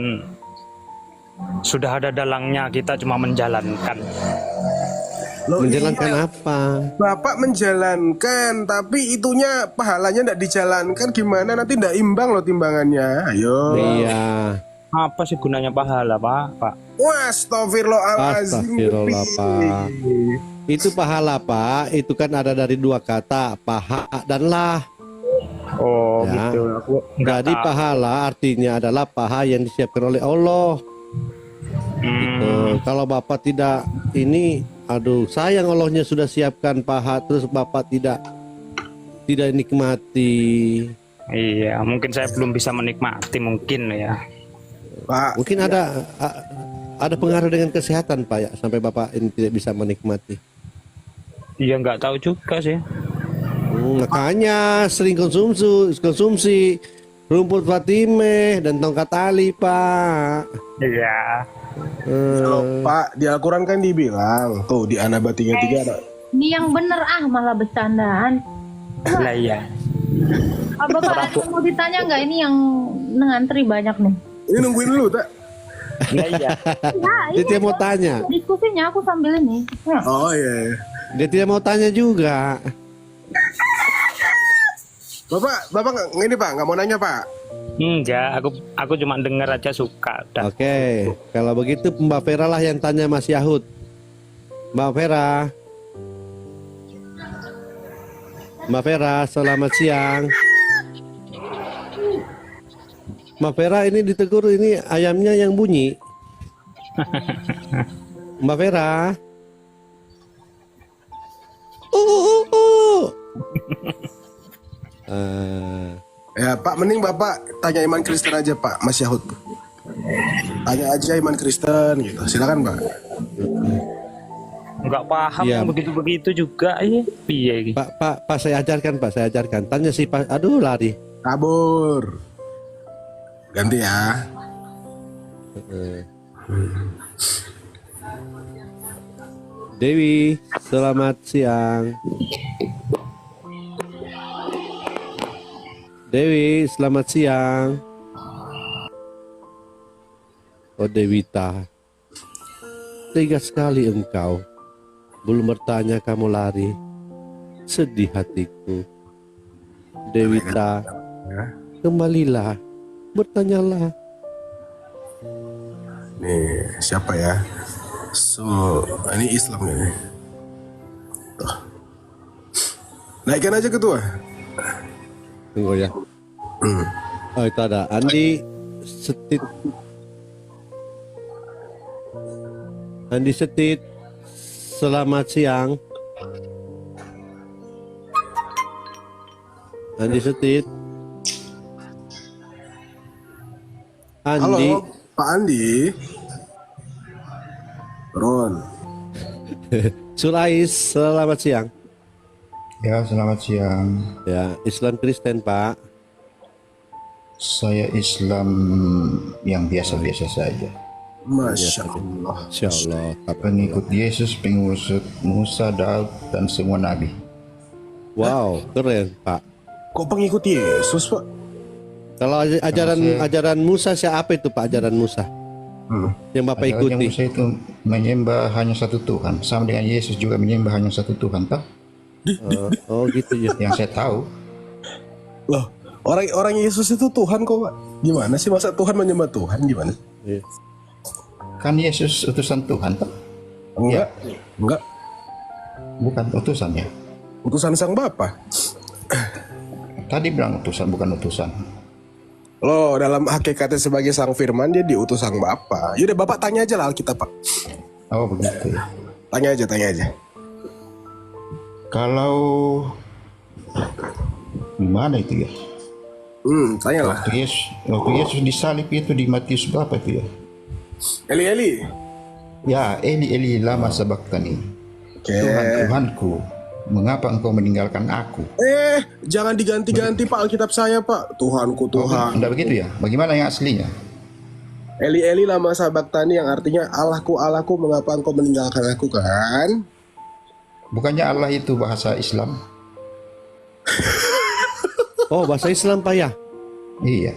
sudah ada dalangnya, kita cuma menjalankan. Loh, Menjalankan iya. apa? Bapak menjalankan, tapi itunya pahalanya tidak dijalankan, gimana? Nanti tidak imbang loh timbangannya. Ayo. Iya. Apa sih gunanya pahala, Pak? Wah, astagfirullahaladzim. Astagfirullah, Pak. Itu pahala, Pak. Itu kan ada dari dua kata, paha dan lah. Oh, Ya. gitu. Aku nggak Jadi tahu. pahala artinya adalah paha yang disiapkan oleh Allah. Kalau Bapak tidak ini, aduh, sayang Allahnya sudah siapkan paha, terus Bapak tidak nikmati. Iya, mungkin saya belum bisa menikmati mungkin ya. Pak, Mungkin ada pengaruh dengan kesehatan, Pak, ya, sampai Bapak ini tidak bisa menikmati. Iya, nggak tahu juga sih. Makanya sering konsumsi rumput Fatimah dan tongkat tali, Pak. Iya. kalau Pak di Al-Quran kan dibilang tuh di An-Naba 33 ada. Ini yang bener malah bercandaan. Lah iya. Bapak ada mau ditanya nggak, ini yang ngantri banyak nih. Ini nungguin lu tak? Lah iya. Dia tidak mau tanya. Diskusinya aku sambil ini. Ya. Oh iya. Dia tidak mau tanya juga. Bapak ini Pak nggak mau nanya Pak. Enggak, aku cuma dengar aja suka. Udah. Oke, kalau begitu Mbak Vera lah yang tanya Mas Yahud. Mbak Vera. Mbak Vera, selamat siang. Mbak Vera, ini ditegur, ini ayamnya yang bunyi. Mbak Vera. Ya Pak, mending Bapak tanya iman Kristen aja Pak, Mas Yahud. Tanya aja iman Kristen gitu. Silakan Pak. Nggak paham Iya. yang begitu-begitu juga. Iya. Pak, saya ajarkan, Pak, saya ajarkan. Tanya si Pak, aduh lari. Kabur. Ganti ya. Dewi, selamat siang. Dewi, selamat siang. Oh Dewita, tega sekali engkau. Belum bertanya kamu lari. Sedih hatiku. Dewita, kembalilah, bertanyalah. Nih, siapa ya? So, ini Islam ini. Tuh. Naikkan aja ketua. Tunggu ya. Oh itu ada Andi Setit. Andi Setit, selamat siang. Andi Setit. Andi. Halo, Pak Andi. Turun. Sulais, selamat siang. Ya, selamat siang. Ya, Islam Kristen, Pak. Saya Islam yang biasa-biasa saja. Masya Allah. Insya Allah. Pengikut Yesus, pengikut Musa, Daud, dan semua nabi. Wow, keren Pak. Kok pengikut Yesus, Pak? Kalau ajaran Musa siapa itu Pak, ajaran Musa? Yang Bapak Ajaran ikuti. Musa itu menyembah hanya satu Tuhan. Sama dengan Yesus juga menyembah hanya satu Tuhan, tak? Oh gitu ya. Yang saya tahu. Loh, orang Yesus itu Tuhan kok, Pak? Gimana sih, masa Tuhan menyembah Tuhan, gimana? Iya. Kan Yesus utusan Tuhan, tak? Enggak. Enggak. Bukan utusannya. Utusan Sang Bapa. Tadi bilang utusan, bukan utusan. Loh, dalam hakikatnya sebagai Sang Firman, dia diutus Sang Bapa. Yaudah, Bapak tanya aja lah Alkitab, Pak. Oh begitu ya. Tanya aja. Kalau gimana itu ya? Tanyalah. Waktu Yesus disalib itu di Matius berapa itu ya? Eli. Ya, Eli lama sabachthani. Oke. Tuhanku, mengapa engkau meninggalkan aku? Jangan diganti-ganti Pak Alkitab saya, Pak. Tuhanku, Tuhan. Tidak begitu ya? Bagaimana yang aslinya? Eli lama sabachthani yang artinya Allahku, Allahku, mengapa engkau meninggalkan aku, kan? Bukannya Allah itu bahasa Islam? Oh, bahasa Islam Pak ya. Iya.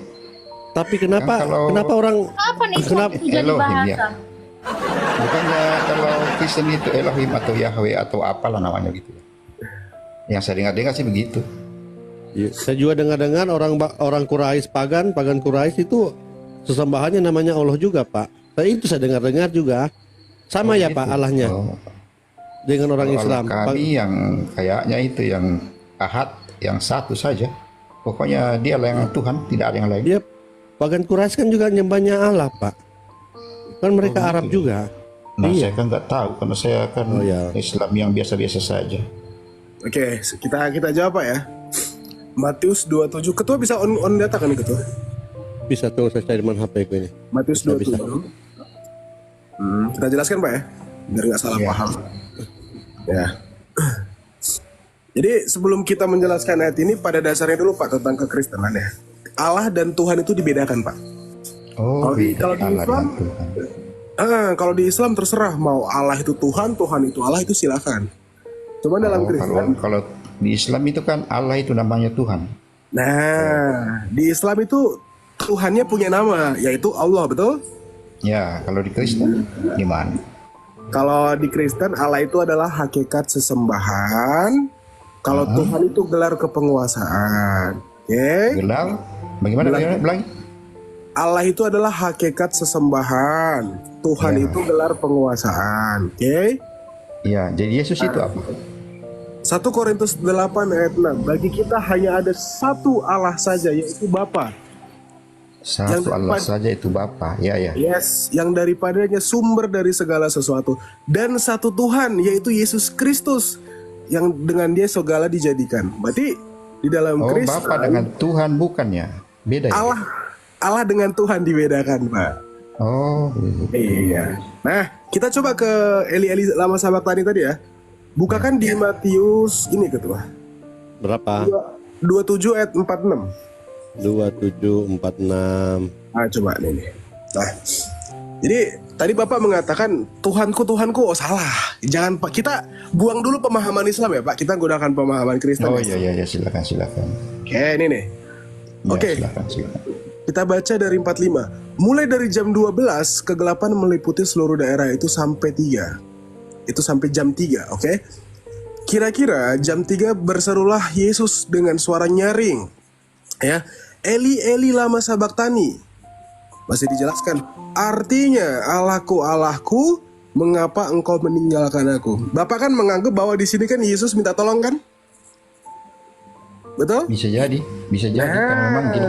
Tapi kenapa Kan kalau- kenapa orang Apa nih kenapa itu jadi Elohim, bahasa? ya. Bukannya kalau Kristen itu Elohim atau Yahweh atau apalah namanya gitu ya? Yang saya dengar sih begitu. Ya, saya juga dengar orang Quraisy pagan Quraisy itu sesembahannya namanya Allah juga Pak. Saya dengar juga. Sama ya Begitu. Pak Allahnya Oh, dengan orang kalau Islam. kami yang kayaknya itu yang Ahad, yang satu saja. Pokoknya dialah yang Tuhan, tidak ada yang lain. Dia pagan Quraisy kan juga nyembahnya Allah Pak. Kan mereka Oh, Arab gitu. juga. Nah, Iya. saya kan nggak tahu karena saya kan Oh, ya. Islam yang biasa-biasa saja. Oke, kita jawab Pak ya. Matius 27. Ketua bisa on data kan nih, Ketua? Bisa tunggu saya cari mana HP ku ini. Matius Bisa, 27. Kita jelaskan Pak ya, biar nggak salah Iya. paham. Ya. Jadi sebelum kita menjelaskan ayat ini, pada dasarnya dulu Pak tentang kekristenan ya. Allah dan Tuhan itu dibedakan Pak. Oh, Kalau di Allah Islam, dan Tuhan. Kalau di Islam terserah mau Allah itu Tuhan, Tuhan itu Allah, itu silakan. Cuma dalam Kristen, Kalau di Islam itu kan Allah itu namanya Tuhan. nah di Islam itu Tuhannya punya nama, yaitu Allah, betul? Ya, kalau di Kristen gimana? Kalau di Kristen Allah itu adalah hakikat sesembahan. Kalau Tuhan itu gelar kepenguasaan. Oke? Gelar? Bagaimana bilang? Allah itu adalah hakikat sesembahan. Tuhan itu gelar penguasaan. Oke? Ya, jadi Yesus itu apa? 1 Korintus 8 ayat 6. Bagi kita hanya ada satu Allah saja, yaitu Bapa. Satu Yang Allah depan- saja itu Bapa. Ya. Yes, yang daripadanya sumber dari segala sesuatu. Dan satu Tuhan, yaitu Yesus Kristus, yang dengan dia segala dijadikan. Berarti di dalam Oh, Kristen, Bapa dengan Tuhan bukannya? Beda ya? Allah dengan Tuhan dibedakan, Pak. Oh, Iya. Nah, kita coba ke Eli lama sabachthani tadi ya. Bukakan di Matius ini, Ketua. Berapa? 27 ayat 46. 2746. Nah, coba nih. Nah, jadi tadi Bapak mengatakan Tuhanku, oh salah. Jangan Pak, kita buang dulu pemahaman Islam ya Pak. Kita gunakan pemahaman Kristen. Oh ya. iya, silakan. Oke, ini nih. Ya, Oke. Silakan. Kita baca dari 45. Mulai dari jam 12 kegelapan meliputi seluruh daerah itu sampai 3. Itu sampai jam 3, oke? Kira-kira jam 3 berserulah Yesus dengan suara nyaring. Ya, Eli lama sabachthani. Masih dijelaskan. Artinya, Allahku, mengapa engkau meninggalkan aku? Bapak kan menganggap bahwa di sini kan Yesus minta tolong kan? Betul? Bisa jadi karena memanggil.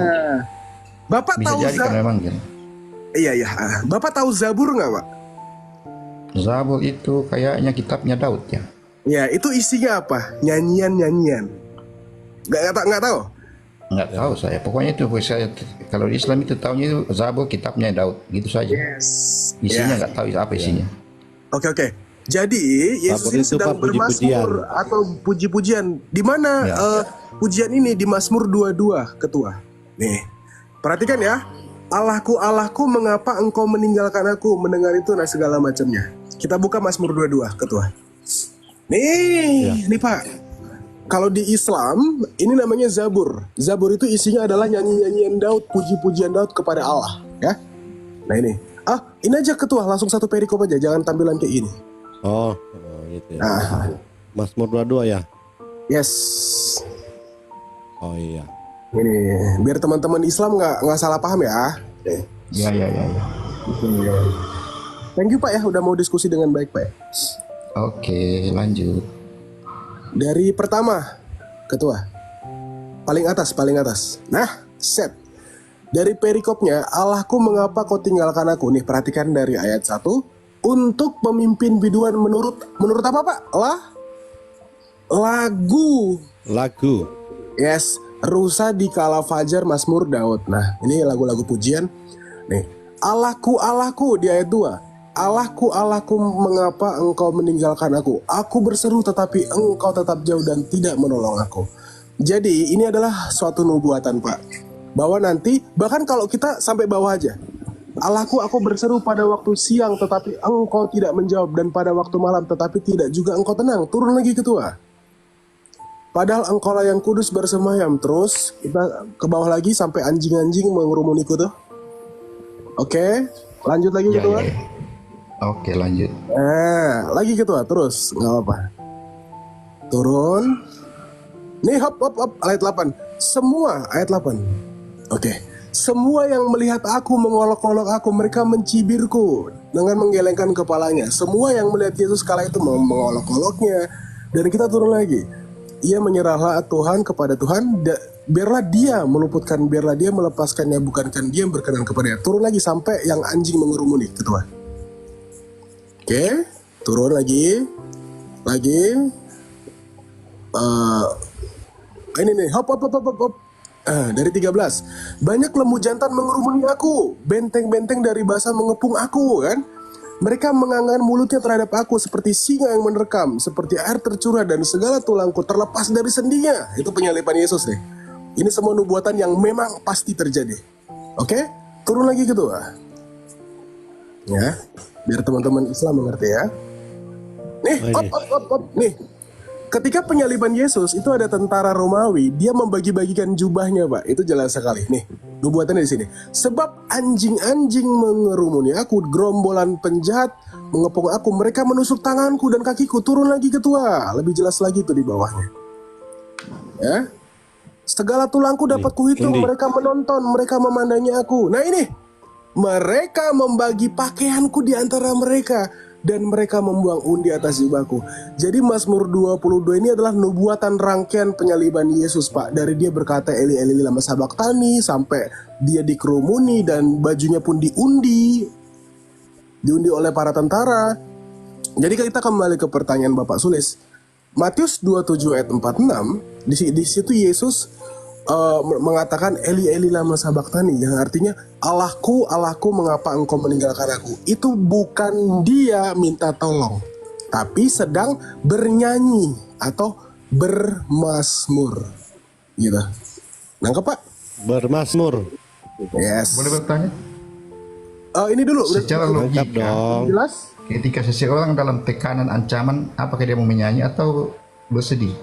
Bapak Bisa tahu jadi karena memanggil. Iya. Bapak tahu Zabur nggak, Pak? Zabur itu kayaknya kitabnya Daud ya. Ya, itu isinya apa? Nyanyian. Nggak tahu? Nggak tahu saya. Pokoknya itu saya kalau di Islam itu tahunya itu Zabur kitabnya Daud gitu saja. Yes. Isinya Ya. nggak tahu apa isinya. Oke. Jadi Yesus Zabur ini itu, sedang Pak, puji-pujian. bermasmur atau puji-pujian. Di mana Ya. pujian ini di Mazmur 22, Ketua. Nih, perhatikan ya. Allahku, Allahku, mengapa engkau meninggalkan aku? Mendengar itu, nah segala macamnya. Kita buka Mazmur 22, ketua. Nih Pak. Kalau di Islam, ini namanya Zabur. Zabur itu isinya adalah nyanyi-nyanyian Daud, puji-pujian Daud kepada Allah. Ya. Nah ini. Ini aja ketua, langsung satu perikop aja, jangan tampilan kayak ini. Oh gitu ya. Nah, Mazmur 22 ya. yes. Oh iya. Ini biar teman-teman Islam nggak salah paham ya. Ya. Thank you Pak ya, udah mau diskusi dengan baik Pak. Oke, lanjut. Dari pertama, ketua. Paling atas. Nah, set. Dari perikopnya, Allahku mengapa kau tinggalkan aku? Nih perhatikan dari ayat 1. Untuk pemimpin biduan menurut apa Pak? Lagu. Yes, Rusa di kala fajar Mazmur Daud. Nah, ini lagu-lagu pujian. Nih, Allahku, Allahku di ayat 2. Allahku, Allahku, mengapa engkau meninggalkan aku? Aku berseru tetapi engkau tetap jauh dan tidak menolong aku. Jadi ini adalah suatu nubuatan Pak. Bahwa nanti, bahkan kalau kita sampai bawah aja. Allahku, aku berseru pada waktu siang tetapi engkau tidak menjawab. Dan pada waktu malam tetapi tidak juga engkau tenang. Turun lagi ketua. Padahal engkau lah yang kudus bersemayam. Terus kita ke bawah lagi sampai anjing-anjing mengerumuniku tuh. Oke, lanjut lagi ketua. Ya. Oke, lanjut. Lagi ketua, terus nggak apa. Turun. Nih hop ayat 8. Semua ayat 8. Oke. Semua yang melihat aku mengolok-olok aku, mereka mencibirku dengan menggelengkan kepalanya. Semua yang melihat Yesus kala itu mengolok-oloknya. Dan kita turun lagi. Ia menyerahlah Tuhan kepada Tuhan. Biarlah dia meluputkan, biarlah dia melepaskannya, bukankan dia yang berkenan kepadanya. Turun lagi sampai yang anjing mengerumuni, ketua. Oke, turun lagi. Ini nih, hop. Dari 13. Banyak lembu jantan mengerumuni aku, benteng-benteng dari basa mengepung aku, kan? Mereka menganggarkan mulutnya terhadap aku seperti singa yang menerkam, seperti air tercurah dan segala tulangku terlepas dari sendinya. Itu penyaliban Yesus nih. Ini semua nubuatan yang memang pasti terjadi. Oke? Turun lagi ketua. Ya, biar teman-teman Islam mengerti ya. Nih, hop. Nih, ketika penyaliban Yesus itu ada tentara Romawi, dia membagi-bagikan jubahnya, Pak. Itu jelas sekali. Nih, nubuatannya di sini. Sebab anjing-anjing mengerumuni aku, gerombolan penjahat mengepung aku, mereka menusuk tanganku dan kakiku. Turun lagi ketua. Lebih jelas lagi tuh di bawahnya. Ya. Segala tulangku dapat kuhitung, mereka menonton, mereka memandangi aku. Nah ini, mereka membagi pakaianku di antara mereka. Dan mereka membuang undi atas jubahku. Jadi Mazmur 22 ini adalah nubuatan rangkaian penyaliban Yesus, Pak. Dari dia berkata Eli Eli lama sabachthani sampai dia dikerumuni dan bajunya pun diundi oleh para tentara. Jadi kita kembali ke pertanyaan Bapak Sulis. Matius 27 ayat 46 di situ Yesus mengatakan Eli Eli lama sabachthani, yang artinya Allahku, Allahku, mengapa engkau meninggalkan aku. Itu bukan dia minta tolong, tapi sedang bernyanyi atau bermazmur gitu. Nangkep Pak? Bermazmur. Yes. Boleh bertanya? Ini dulu Secara logika dong. jelas. ketika seseorang dalam tekanan ancaman, apakah dia mau menyanyi atau bersedih?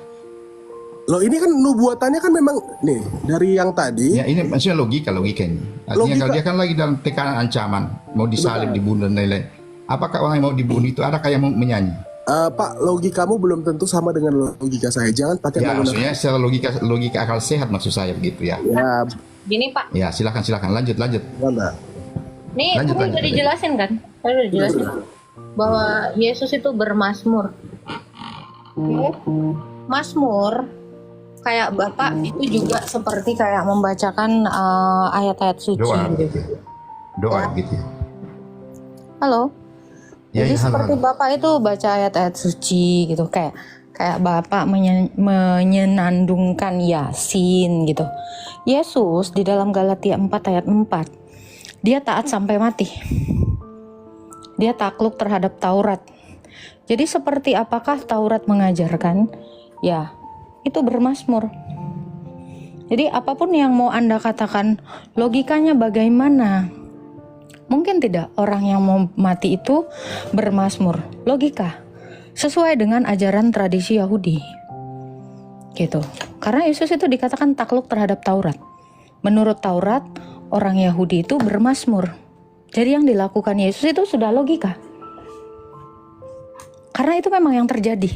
Loh ini kan nubuatannya kan memang nih dari yang tadi. Ya ini maksudnya logika ini. Artinya Logika. kalau dia kan lagi dalam tekanan ancaman, mau disalib, dibunuh dan lain-lain. Apakah orang yang mau dibunuh itu adakah yang mau menyanyi? Pak, logikamu belum tentu sama dengan logika saya. Jangan pakai Ya menggunakan- maksudnya secara logika akal sehat maksud saya begitu ya. Ya, Gini Pak, Ya silakan lanjut. mana? nih Lanjut, kan udah lanjut. dijelasin kan? Tadi udah dijelasin bahwa Yesus itu bermazmur. Oke. Mazmur kayak Bapak itu juga seperti kayak membacakan ayat-ayat suci. Doa gitu. gitu. Doa gitu ya. Halo. Ya, Jadi ya, halo, seperti halo. Bapak itu baca ayat-ayat suci gitu, kayak Bapak menyenandungkan Yasin gitu. Yesus di dalam Galatia 4 ayat 4, dia taat sampai mati. Dia takluk terhadap Taurat. Jadi seperti apakah Taurat mengajarkan? Ya, itu bermazmur. Jadi apapun yang mau Anda katakan, logikanya bagaimana? Mungkin tidak orang yang mau mati itu bermazmur. Logika. Sesuai dengan ajaran tradisi Yahudi. Gitu. Karena Yesus itu dikatakan takluk terhadap Taurat. Menurut Taurat, orang Yahudi itu bermazmur. Jadi yang dilakukan Yesus itu sudah logika. Karena itu memang yang terjadi.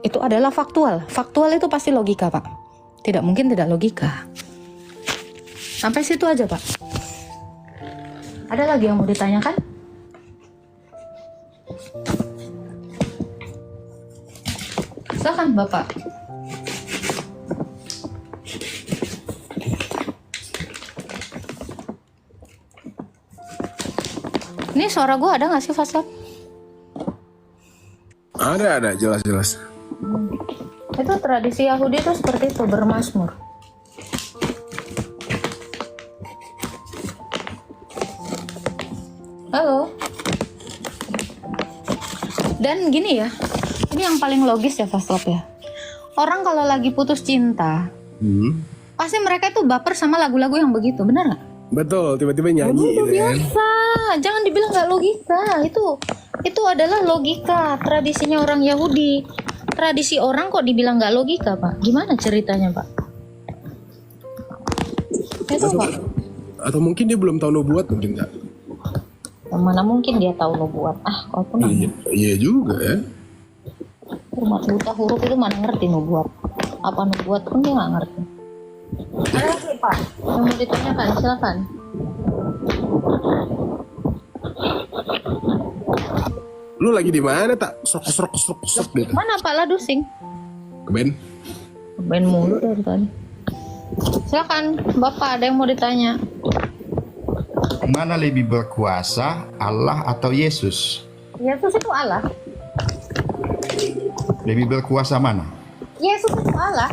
Itu adalah faktual. Faktual itu pasti logika, Pak. Tidak mungkin tidak logika. Sampai situ aja, Pak. Ada lagi yang mau ditanyakan? Silakan, Bapak. Ini suara gue ada nggak sih, Faslab? Ada, jelas. Itu tradisi Yahudi itu seperti itu, bermazmur. Halo. Dan gini ya, ini yang paling logis ya, Faslab ya. Orang kalau lagi putus cinta, pasti mereka itu baper sama lagu-lagu yang begitu, benar nggak? Betul, tiba-tiba nyanyi Itu gitu kan. biasa, jangan dibilang nggak logika. Itu adalah logika tradisinya orang Yahudi. Tradisi orang kok dibilang nggak logika, Pak? Gimana ceritanya, Pak? Itu, Pak. Atau mungkin dia belum tahu nubuat, mungkin nggak. Mana mungkin dia tahu nubuat? Kau pun Iya juga ya. umat buta huruf itu mana ngerti nubuat? Apa nubuat pun dia nggak ngerti. Ada lagi, Pak yang mau ditanyakan? Silakan. Lu lagi di mana tak? Sok gitu. Mana Pak Ladusing? Keben. Ben mulu dari tadi. Silakan, Bapak, ada yang mau ditanya? Mana lebih berkuasa, Allah atau Yesus? Yesus itu Allah. Lebih berkuasa mana? Yesus itu Allah.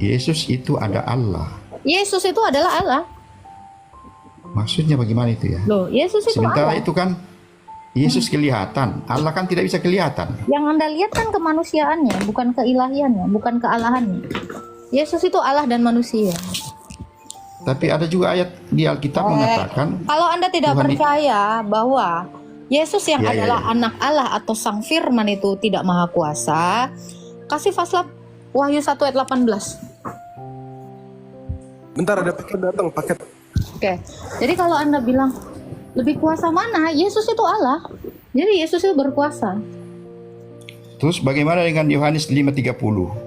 Yesus itu ada Allah. Yesus itu adalah Allah. Maksudnya bagaimana itu ya? Loh, Yesus itu Sementara Allah. itu kan Yesus kelihatan, Allah kan tidak bisa kelihatan. Yang Anda lihat kan kemanusiaannya, bukan keilahiannya, bukan kealahannya. Yesus itu Allah dan manusia. Tapi ada juga ayat di Alkitab mengatakan, Kalau Anda tidak Tuhan percaya bahwa Yesus yang Ya, ya, adalah ya. anak Allah atau Sang Firman itu tidak maha kuasa, kasih Faslab Wahyu 1 ayat 18. Bentar, ada paket datang, paket. Oke, jadi kalau Anda bilang lebih kuasa mana? Yesus itu Allah. Jadi Yesus itu berkuasa. terus bagaimana dengan Yohanes 5:30?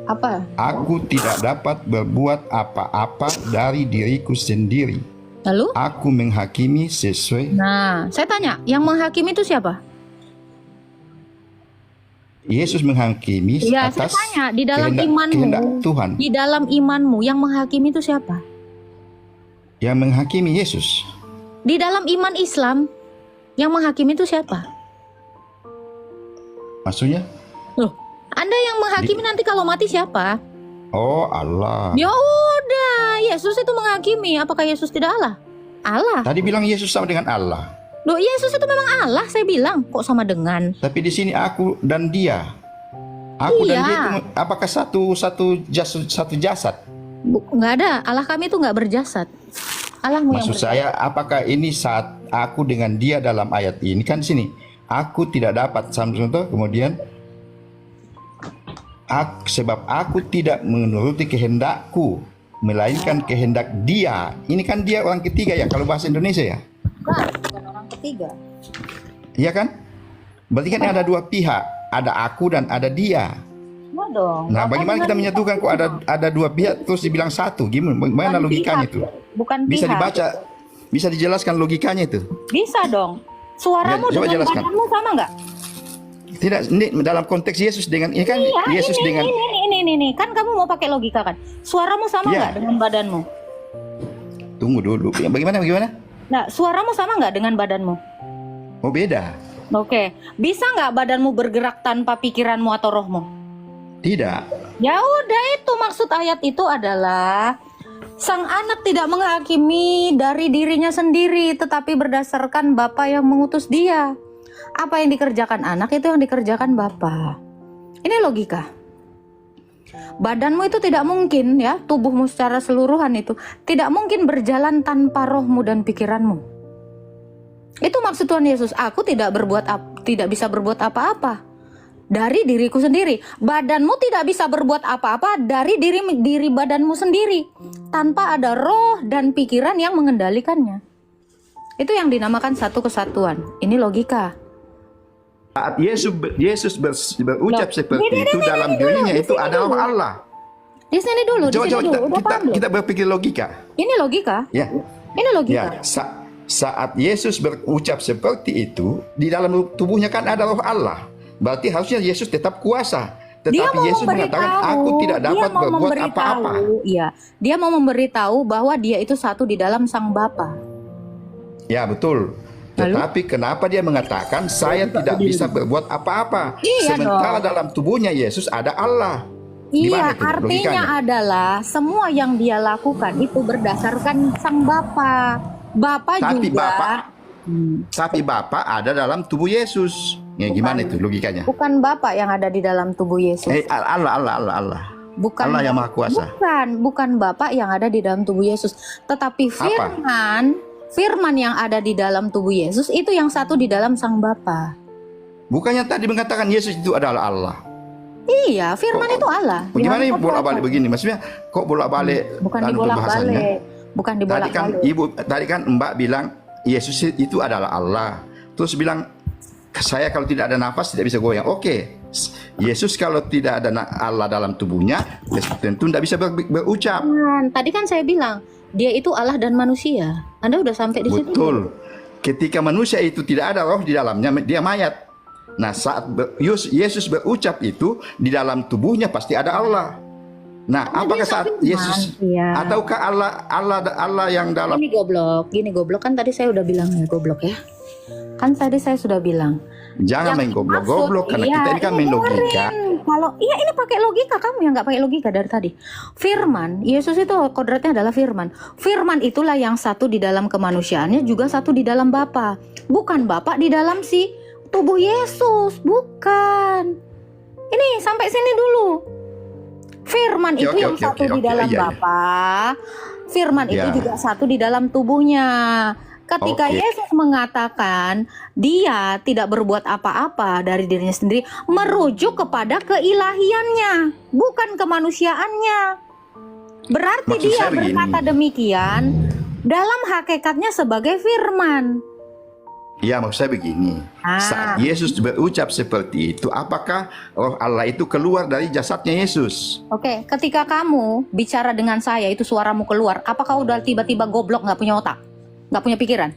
Apa? Aku tidak dapat berbuat apa-apa dari diriku sendiri. Lalu? Aku menghakimi sesuai. Nah, saya tanya, yang menghakimi itu siapa? Yesus menghakimi Ya, saya atas tanya, di dalam kehendak imanmu, Tuhan. di dalam imanmu yang menghakimi itu siapa? Yang menghakimi Yesus. Di dalam iman Islam yang menghakimi itu siapa? Maksudnya? Loh, Anda yang menghakimi nanti kalau mati siapa? Oh, Allah. Ya udah, Yesus itu menghakimi. Apakah Yesus tidak Allah? Allah. Tadi bilang Yesus sama dengan Allah. Loh, Yesus itu memang Allah, saya bilang. Kok sama dengan? Tapi di sini aku dan dia. Aku dan Iya. dia itu apakah satu jasad? Nggak ada. Allah kami itu nggak berjasad. Allahmu yang Maksud berjasad. saya, apakah ini saat aku dengan dia dalam ayat ini kan di sini? Aku tidak dapat contoh kemudian sebab aku tidak menuruti kehendakku, melainkan kehendak dia. Ini kan dia orang ketiga ya kalau bahasa Indonesia ya. Bukan orang ketiga. Iya kan? Berarti kan ada dua pihak, ada aku dan ada dia. Enggak dong. Nah, Bapak bagaimana kita dengar menyatukan kok ada dua pihak terus dibilang satu? Bagaimana Bukan logikanya pihak. itu? Bukan Bisa pihak. dibaca, bisa dijelaskan logikanya itu? Bisa dong. Suaramu Ya, coba dengan jelaskan. badanmu sama nggak? Tidak, ini dalam konteks Yesus dengan ini kan Yesus ini, dengan ini. Kan kamu mau pakai logika kan? Suaramu sama Iya. nggak dengan badanmu? tunggu dulu. Bagaimana? Nah, suaramu sama nggak dengan badanmu? Oh, beda. Oke. Bisa nggak badanmu bergerak tanpa pikiranmu atau rohmu? Tidak. Ya udah, itu maksud ayat itu adalah sang anak tidak menghakimi dari dirinya sendiri, tetapi berdasarkan Bapa yang mengutus dia. Apa yang dikerjakan anak itu yang dikerjakan Bapa. Ini logika. Badanmu itu tidak mungkin ya, tubuhmu secara keseluruhan itu tidak mungkin berjalan tanpa rohmu dan pikiranmu. Itu maksud Tuhan Yesus. Aku tidak bisa berbuat apa-apa dari diriku sendiri. Badanmu tidak bisa berbuat apa-apa dari diri badanmu sendiri tanpa ada roh dan pikiran yang mengendalikannya. Itu yang dinamakan satu kesatuan. Ini logika. Saat Yesus berucap seperti itu dalam dirinya itu adalah Allah. Di sini dulu, Kita berpikir logika. Ini logika. Ya. Ini logika. Ya, saat Yesus berucap seperti itu, di dalam tubuhnya kan ada roh Allah. Berarti harusnya Yesus tetap kuasa. Tetapi Yesus mengatakan, aku tidak dapat berbuat apa-apa. Iya, dia mau memberitahu bahwa dia itu satu di dalam Sang Bapa. Ya, betul. Tetapi kenapa dia mengatakan saya tidak bisa berbuat apa-apa? Iya Sementara dalam tubuhnya Yesus ada Allah. Iya, Gimana itu artinya logikanya? adalah semua yang dia lakukan itu berdasarkan Sang Bapa. Bapa Tapi juga. Tapi Bapa ada dalam tubuh Yesus. Ya, gimana itu logikanya? Bukan Bapa yang ada di dalam tubuh Yesus. Allah. Bukan Allah yang Maha Kuasa. Bukan Bapa yang ada di dalam tubuh Yesus, tetapi firman yang ada di dalam tubuh Yesus itu yang satu di dalam Sang Bapa. Bukannya tadi mengatakan Yesus itu adalah Allah? Iya, firman itu Allah. Bagaimana bolak-balik begini? Maksudnya kok bolak-balik? Bukan dalam pembahasannya? dibolak-balik. Bukan dibolak-balik. Tadi kan Mbak bilang Yesus itu adalah Allah. Terus bilang saya kalau tidak ada nafas tidak bisa goyang. Oke. Yesus kalau tidak ada Allah dalam tubuhnya tentu tidak bisa berucap. Tadi kan saya bilang dia itu Allah dan manusia. Anda udah sampai di situ? Betul. Ketika manusia itu tidak ada roh di dalamnya, dia mayat. Nah, saat Yesus berucap itu di dalam tubuhnya pasti ada Allah. Nah, apakah saat Yesus ataukah Allah yang dalam Gini goblok kan tadi saya udah bilang ya goblok ya. Kan tadi saya sudah bilang. Jangan main goblok-goblok karena kita ini kan main logika. Kalau ini pakai logika, kamu yang nggak pakai logika dari tadi. Firman, Yesus itu kodratnya adalah firman. Firman itulah yang satu di dalam kemanusiaannya juga satu di dalam Bapa. Bukan Bapa di dalam si tubuh Yesus, bukan. Ini sampai sini dulu. Firman itu yang satu di dalam Bapa. Firman itu juga satu di dalam tubuhnya. Ketika Yesus mengatakan dia tidak berbuat apa-apa dari dirinya sendiri, merujuk kepada keilahiannya, bukan kemanusiaannya. Berarti Maksud dia saya begini. berkata demikian dalam hakikatnya sebagai firman. Ya, maksud saya begini. Saat Yesus berucap seperti itu, apakah roh Allah itu keluar dari jasadnya Yesus? Oke, ketika kamu bicara dengan saya itu suaramu keluar, apakah udah tiba-tiba goblok nggak punya otak? Nggak punya pikiran?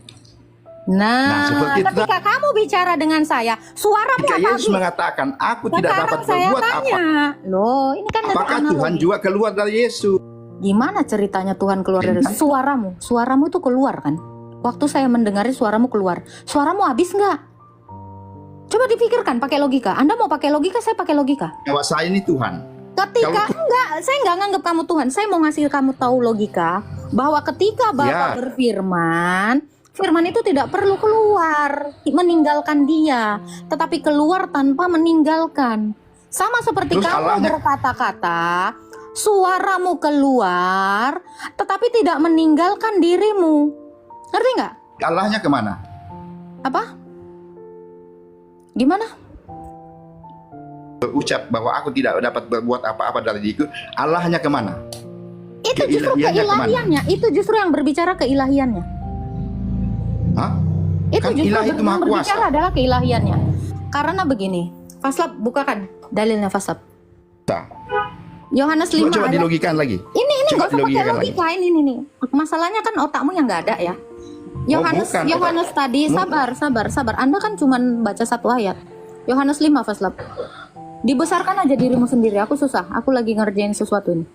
Nah, ketika kamu bicara dengan saya, suaramu Ketika apa? Yesus mengatakan, aku tidak dapat berbuat apa. Loh, ini kan Apakah Tuhan juga keluar dari Yesus? Gimana ceritanya Tuhan keluar dari suaramu? Suaramu itu keluar kan? Waktu saya mendengarnya suaramu keluar. Suaramu habis nggak? Coba dipikirkan pakai logika. Anda mau pakai logika, saya pakai logika. Nyawa saya ini Tuhan. Ketika saya nggak nganggap kamu Tuhan. Saya mau ngasih kamu tahu logika bahwa ketika Bapa berfirman, firman itu tidak perlu keluar meninggalkan dia, tetapi keluar tanpa meninggalkan. Sama seperti kamu berkata-kata, suaramu keluar, tetapi tidak meninggalkan dirimu. Ngerti nggak? Allahnya kemana? Apa? Gimana? Berucap bahwa aku tidak dapat berbuat apa-apa dari diriku, Allahnya kemana? Itu justru keilahiannya. Itu justru yang berbicara keilahiannya. Hah? Itu Kan justru ilahi itu maha kuasa. berbicara adalah keilahiannya. Karena begini, Faslab bukakan dalilnya Faslab. Yohanes 5 Coba dilogikan lagi. Ini nggak usah pakai logika ini. Masalahnya kan otakmu yang nggak ada ya. Yohanes tadi sabar. Anda kan cuma baca satu ayat. Yohanes 5 Faslab. Dibesarkan aja dirimu sendiri. Aku susah. Aku lagi ngerjain sesuatu ini.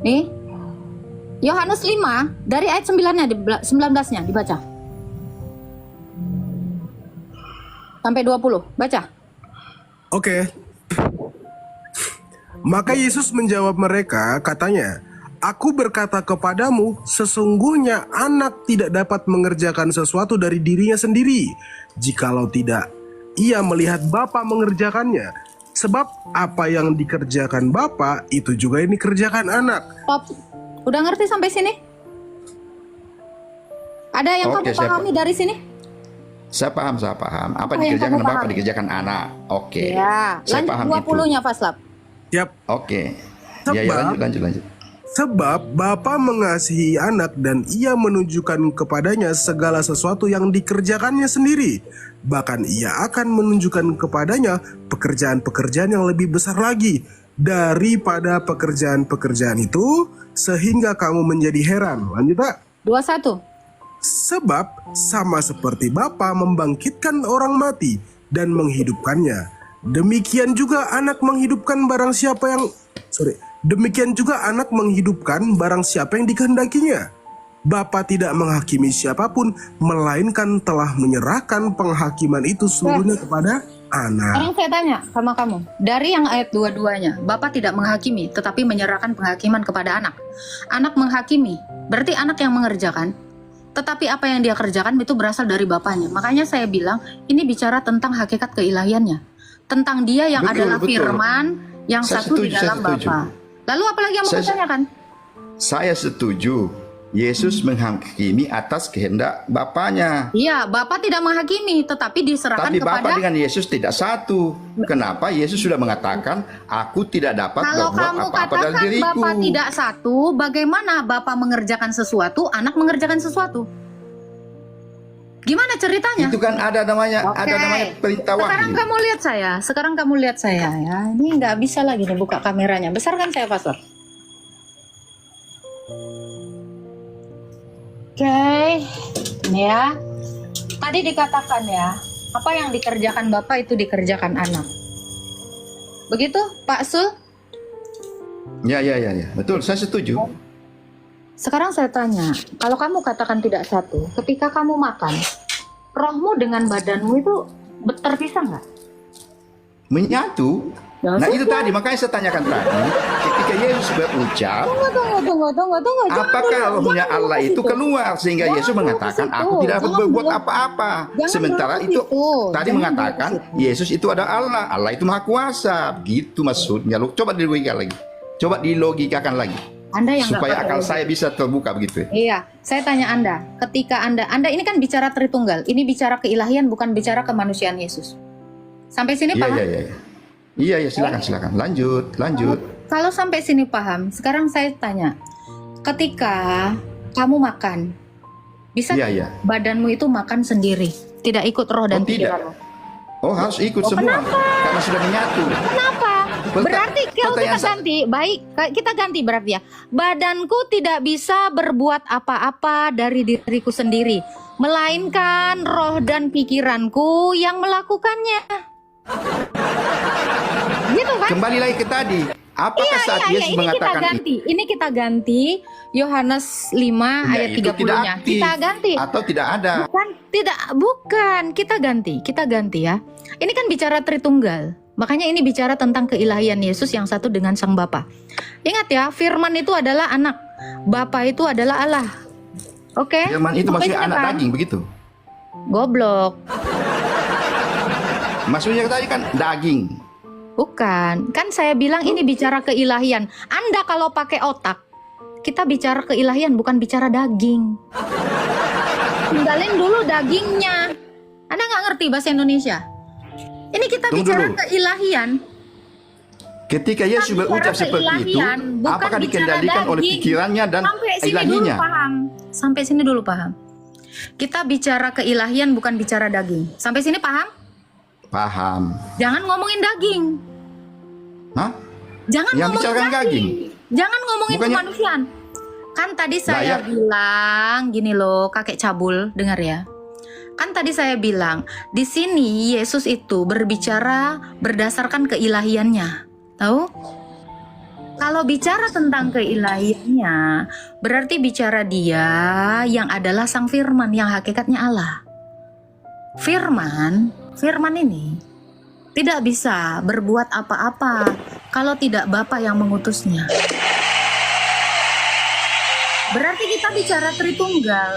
Nih. Yohanes 5 dari ayat 9-nya 19-nya dibaca. Sampai 20. Baca. Oke. Maka Yesus menjawab mereka, katanya, Aku berkata kepadamu, sesungguhnya anak tidak dapat mengerjakan sesuatu dari dirinya sendiri, jikalau tidak ia melihat Bapa mengerjakannya. Sebab apa yang dikerjakan Bapa itu juga yang dikerjakan anak. Stop. Udah ngerti sampai sini? Ada yang Oke, kamu pahami dari sini? Saya paham. Apa yang dikerjakan kamu Bapak pahami? dikerjakan anak. Oke. Ya, Saya lanjut paham 20-nya Faslab. Siap. Oke. Ya, lanjut. Sebab Bapa mengasihi anak dan ia menunjukkan kepadanya segala sesuatu yang dikerjakannya sendiri. Bahkan ia akan menunjukkan kepadanya pekerjaan-pekerjaan yang lebih besar lagi daripada pekerjaan-pekerjaan itu, sehingga kamu menjadi heran. Lanjut, Pak. 21. Sebab sama seperti Bapa membangkitkan orang mati dan menghidupkannya, demikian juga anak menghidupkan barang siapa yang dikehendakinya. Bapa tidak menghakimi siapapun, melainkan telah menyerahkan penghakiman itu seluruhnya kepada anak. Sekarang saya tanya sama kamu, dari yang ayat 22-nya, Bapak tidak menghakimi, tetapi menyerahkan penghakiman kepada anak. Anak menghakimi, berarti anak yang mengerjakan, tetapi apa yang dia kerjakan itu berasal dari Bapaknya. Makanya saya bilang, ini bicara tentang hakikat keilahiannya. Tentang dia yang Betul, adalah betul. firman, yang Saya satu di setuju, saya dalam setuju. Bapa. Lalu apalagi yang mau Saya- ditanyakan? Saya setuju. Yesus menghakimi atas kehendak Bapaknya. Iya, Bapak tidak menghakimi, tetapi diserahkan Tapi kepada... Bapa dengan Yesus tidak satu. Kenapa? Yesus sudah mengatakan, aku tidak dapat Kalau berbuat kamu apa-apa dari katakan diriku. Bapak tidak satu, bagaimana Bapak mengerjakan sesuatu, anak mengerjakan sesuatu? Gimana ceritanya? Itu kan ada namanya, Oke. ada namanya perintah Sekarang wahyu. kamu lihat saya, sekarang kamu lihat saya ya. Ini nggak bisa lagi nih buka kameranya. Besarkan saya, Pastor. Oke, ini ya. Tadi dikatakan ya, apa yang dikerjakan Bapak itu dikerjakan anak. Begitu, Pak Sul? Ya. Betul, saya setuju. Sekarang saya tanya, kalau kamu katakan tidak satu, ketika kamu makan, rohmu dengan badanmu itu terpisah nggak? Menyatu. Ya Nah itu sudah. tadi, makanya saya tanyakan tadi, ketika Yesus berucap, Tunggu. Jangan apakah dulu, rohnya jangan dulu Allah ke itu situ. keluar sehingga Jangan Yesus dulu ke mengatakan situ. aku tidak dapat Jangan berbuat dulu. apa-apa. Jangan Sementara dulu ke itu situ. tadi Jangan mengatakan dulu ke situ. Yesus itu ada Allah, Allah itu maha kuasa. Begitu maksudnya. Lu coba dilogikakan lagi. Coba dilogikakan lagi. Anda yang nggak Supaya pakai akal logika. saya bisa terbuka begitu. Iya, saya tanya Anda, ketika Anda ini kan bicara Tritunggal, ini bicara keilahian bukan bicara kemanusiaan Yesus. Sampai sini Iya, paham? Iya, silakan. Lanjut. Kalau sampai sini paham, sekarang saya tanya, ketika kamu makan, bisa Iya. badanmu itu makan sendiri, tidak ikut roh dan Oh, tidak. pikiranmu? Oh, harus ikut semua karena sudah menyatu. Kenapa? Berarti kalau kita pertanyaan saya- ganti, baik, kita ganti berarti ya. Badanku tidak bisa berbuat apa-apa dari diriku sendiri, melainkan roh dan pikiranku yang melakukannya. Gitu kan? Kembali lagi ke tadi. Apakah saat Yesus ini kita mengatakan ganti. Ini kita ganti Yohanes 5 Ya, ayat itu tidak 30-nya. aktif. Kita ganti. atau tidak ada? Bukan, kita ganti ya. Ini kan bicara Tritunggal. Makanya ini bicara tentang keilahian Yesus yang satu dengan Sang Bapa. Ingat ya, firman itu adalah anak, Bapa itu adalah Allah. Oke? Firman itu Sampai maksudnya sini anak paham? daging begitu. Goblok. Maksudnya tadi kan daging. Bukan, kan saya bilang ini bicara keilahian. Anda kalau pakai otak, kita bicara keilahian bukan bicara daging. Tinggalin dulu dagingnya. Anda nggak ngerti bahasa Indonesia? Ini kita Tunggu bicara dulu. keilahian. Ketika Yesus Kita berucap bicara seperti itu, keilahian, bukan apakah bicara dikendalikan oleh daging. pikirannya dan Sampai sini dulu ilahinya? paham. Sampai sini dulu paham. Kita bicara keilahian bukan bicara daging. Sampai sini paham? Paham. Jangan ngomongin daging. Hah? Jangan Yang ngomongin bicarakan daging. Jangan ngomongin Bukannya- kemanusiaan. Kan tadi saya ya. bilang gini loh, kakek cabul, dengar ya. Kan tadi saya bilang, di sini Yesus itu berbicara berdasarkan keilahiannya. Tahu? Kalau bicara tentang keilahiannya, berarti bicara dia yang adalah Sang Firman, yang hakikatnya Allah. Firman ini tidak bisa berbuat apa-apa kalau tidak Bapa yang mengutusnya. Berarti kita bicara Tritunggal.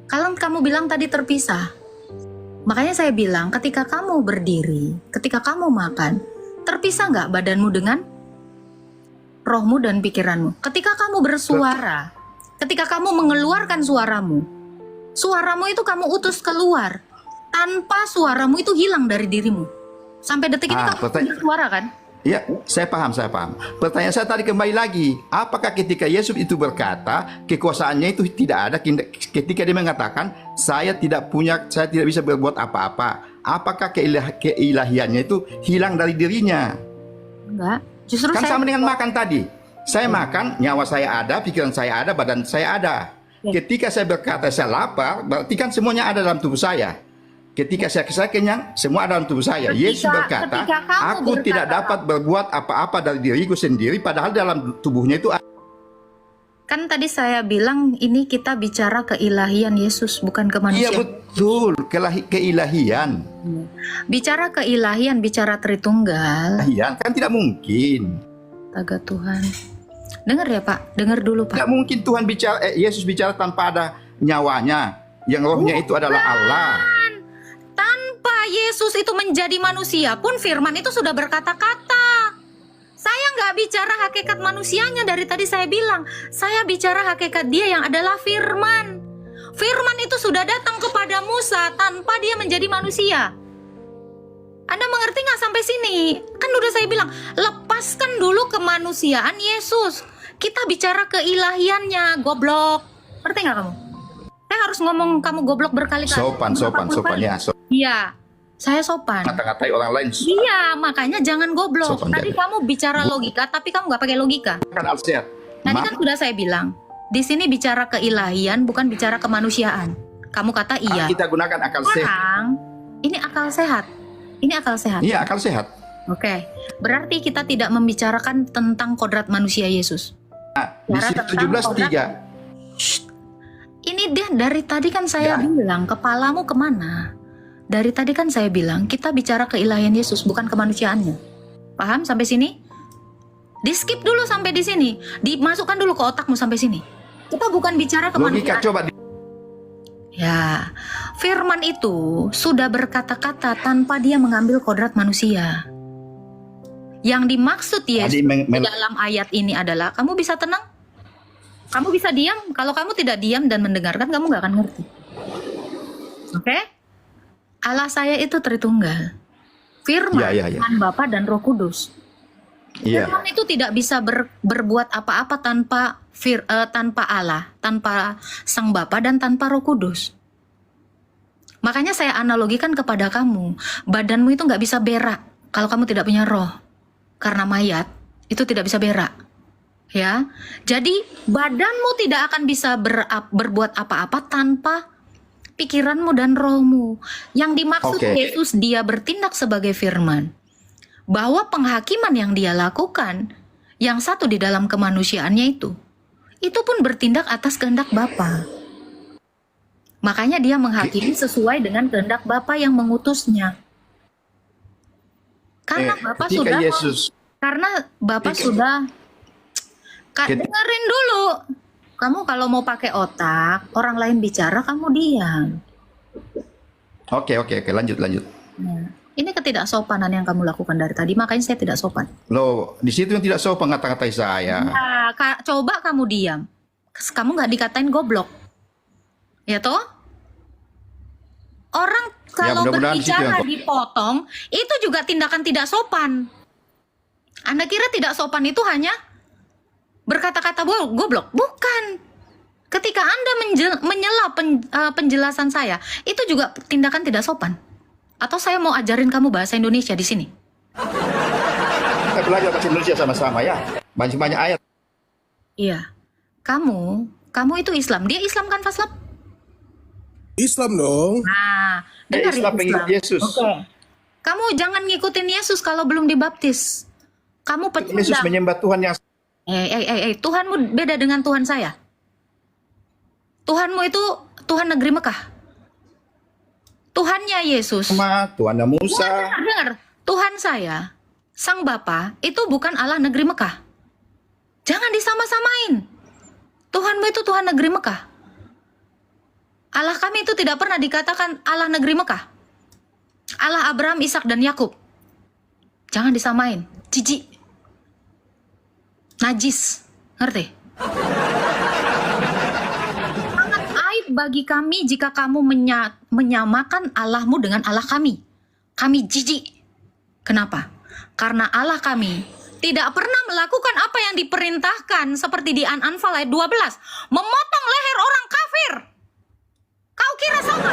Kalau kamu bilang tadi terpisah, makanya saya bilang ketika kamu berdiri, ketika kamu makan, Terpisah nggak badanmu dengan rohmu dan pikiranmu? Ketika kamu bersuara, ketika kamu mengeluarkan suaramu itu kamu utus keluar. Tanpa suaramu itu hilang dari dirimu. Sampai detik ini kamu bersuara kan? Ya, saya paham. Pertanyaan saya tadi kembali lagi, apakah ketika Yesus itu berkata kekuasaannya itu tidak ada, ketika dia mengatakan saya tidak bisa berbuat apa-apa, apakah keilahiannya itu hilang dari dirinya? Enggak, justru Kan saya sama dengan makan tadi. Saya makan, nyawa saya ada, pikiran saya ada, badan saya ada. Ketika saya berkata saya lapar, berarti kan semuanya ada dalam tubuh saya. Ketika saya kenyang, semua ada dalam tubuh saya. Yesus berkata, aku tidak dapat berbuat apa-apa dari diriku sendiri, padahal dalam tubuhnya itu ada. kan tadi saya bilang ini kita bicara keilahian Yesus, bukan Iya kemanusiaan. betul, keilahian. Bicara keilahian, bicara Tritunggal. Keilahian kan tidak mungkin. Astaga Tuhan. Dengar ya Pak, dengar dulu Pak. Tidak mungkin Tuhan bicara, Yesus bicara tanpa ada nyawanya. Yang rohnya itu adalah Allah. Tanpa Yesus itu menjadi manusia pun firman itu sudah berkata-kata. Saya nggak bicara hakikat manusianya, dari tadi saya bilang. Saya bicara hakikat dia yang adalah firman. Firman itu sudah datang kepada Musa tanpa dia menjadi manusia. Anda mengerti nggak sampai sini? Kan udah saya bilang, lepaskan dulu kemanusiaan Yesus. Kita bicara keilahiannya, goblok. Ngerti nggak kamu? Saya harus ngomong kamu goblok berkali-kali. Sopan ya. Iya, saya sopan. Ngata-ngatai orang lain. Iya, makanya jangan goblok. Sopan Tadi jadi. kamu bicara logika, tapi kamu nggak pakai logika. Kan Alsehat. Tadi kan sudah saya bilang, di sini bicara keilahian, bukan bicara kemanusiaan. Kamu kata iya. Kita gunakan akal sehat. Sekarang, ini akal sehat. Ini akal sehat. Iya, akal sehat. Oke, berarti kita tidak membicarakan tentang kodrat manusia Yesus. Di situ 17:3. Ini dia dari tadi kan saya bilang, kepalamu kemana? Dari tadi kan saya bilang, kita bicara keilahian Yesus, bukan kemanusiaannya. Paham sampai sini? Di skip dulu sampai di sini. Dimasukkan dulu ke otakmu sampai sini. Kita bukan bicara Logika kemanusiaan. coba. Ya, firman itu sudah berkata-kata tanpa dia mengambil kodrat manusia. Yang dimaksud Yesus di dalam ayat ini adalah, kamu bisa tenang, kamu bisa diam. Kalau kamu tidak diam dan mendengarkan, kamu gak akan ngerti. Oke? Allah saya itu Tritunggal. Firman, Tuhan Bapa dan Roh Kudus. Firman itu tidak bisa berbuat apa-apa tanpa Allah, tanpa Sang Bapa dan tanpa Roh Kudus. Makanya saya analogikan kepada kamu, badanmu itu nggak bisa berak kalau kamu tidak punya roh, karena mayat itu tidak bisa berak. Ya, jadi badanmu tidak akan bisa berbuat apa-apa tanpa pikiranmu dan rohmu. Yang dimaksud Yesus, dia bertindak sebagai firman. Bahwa penghakiman yang dia lakukan, yang satu di dalam kemanusiaannya itu pun bertindak atas kehendak Bapa. Makanya dia menghakimi sesuai dengan kehendak Bapa yang mengutusnya. Karena Bapa sudah, dengerin dulu. Kamu kalau mau pakai otak, orang lain bicara, kamu diam. Oke, lanjut. Nah, ini ketidaksopanan yang kamu lakukan dari tadi, makanya saya tidak sopan. Loh, di situ yang tidak sopan ngata-ngatai saya. Nah, coba kamu diam. Kamu nggak dikatain goblok. Ya toh? Orang kalau berbicara dipotong, itu juga tindakan tidak sopan. Anda kira tidak sopan itu hanya berkata-kata goblok? Bukan. Ketika Anda menyela penjelasan saya, itu juga tindakan tidak sopan. Atau saya mau ajarin kamu bahasa Indonesia di sini? Kita belajar bahasa Indonesia sama-sama ya. Banyak-banyak ayat. Iya. Kamu itu Islam. Dia Islam kan, Faslap? Islam dong. Nah, dengar Islam pengikut Yesus. Kamu jangan ngikutin Yesus kalau belum dibaptis. Kamu pecundang. Yesus menyembah Tuhan yang Tuhanmu beda dengan Tuhan saya. Tuhanmu itu Tuhan negeri Mekah. Tuhannya Yesus. Tuhan Musa. Dengar. Tuhan saya, Sang Bapa, itu bukan Allah negeri Mekah. Jangan disama-samain. Tuhanmu itu Tuhan negeri Mekah. Allah kami itu tidak pernah dikatakan Allah negeri Mekah. Allah Abraham, Ishak dan Yakub. Jangan disamain. Jijik. Najis. Ngerti? Sangat aib bagi kami jika kamu menyamakan Allahmu dengan Allah kami. Kami jijik. Kenapa? Karena Allah kami tidak pernah melakukan apa yang diperintahkan seperti di An-Anfal ayat 12. Memotong leher orang kafir. Kau kira sama?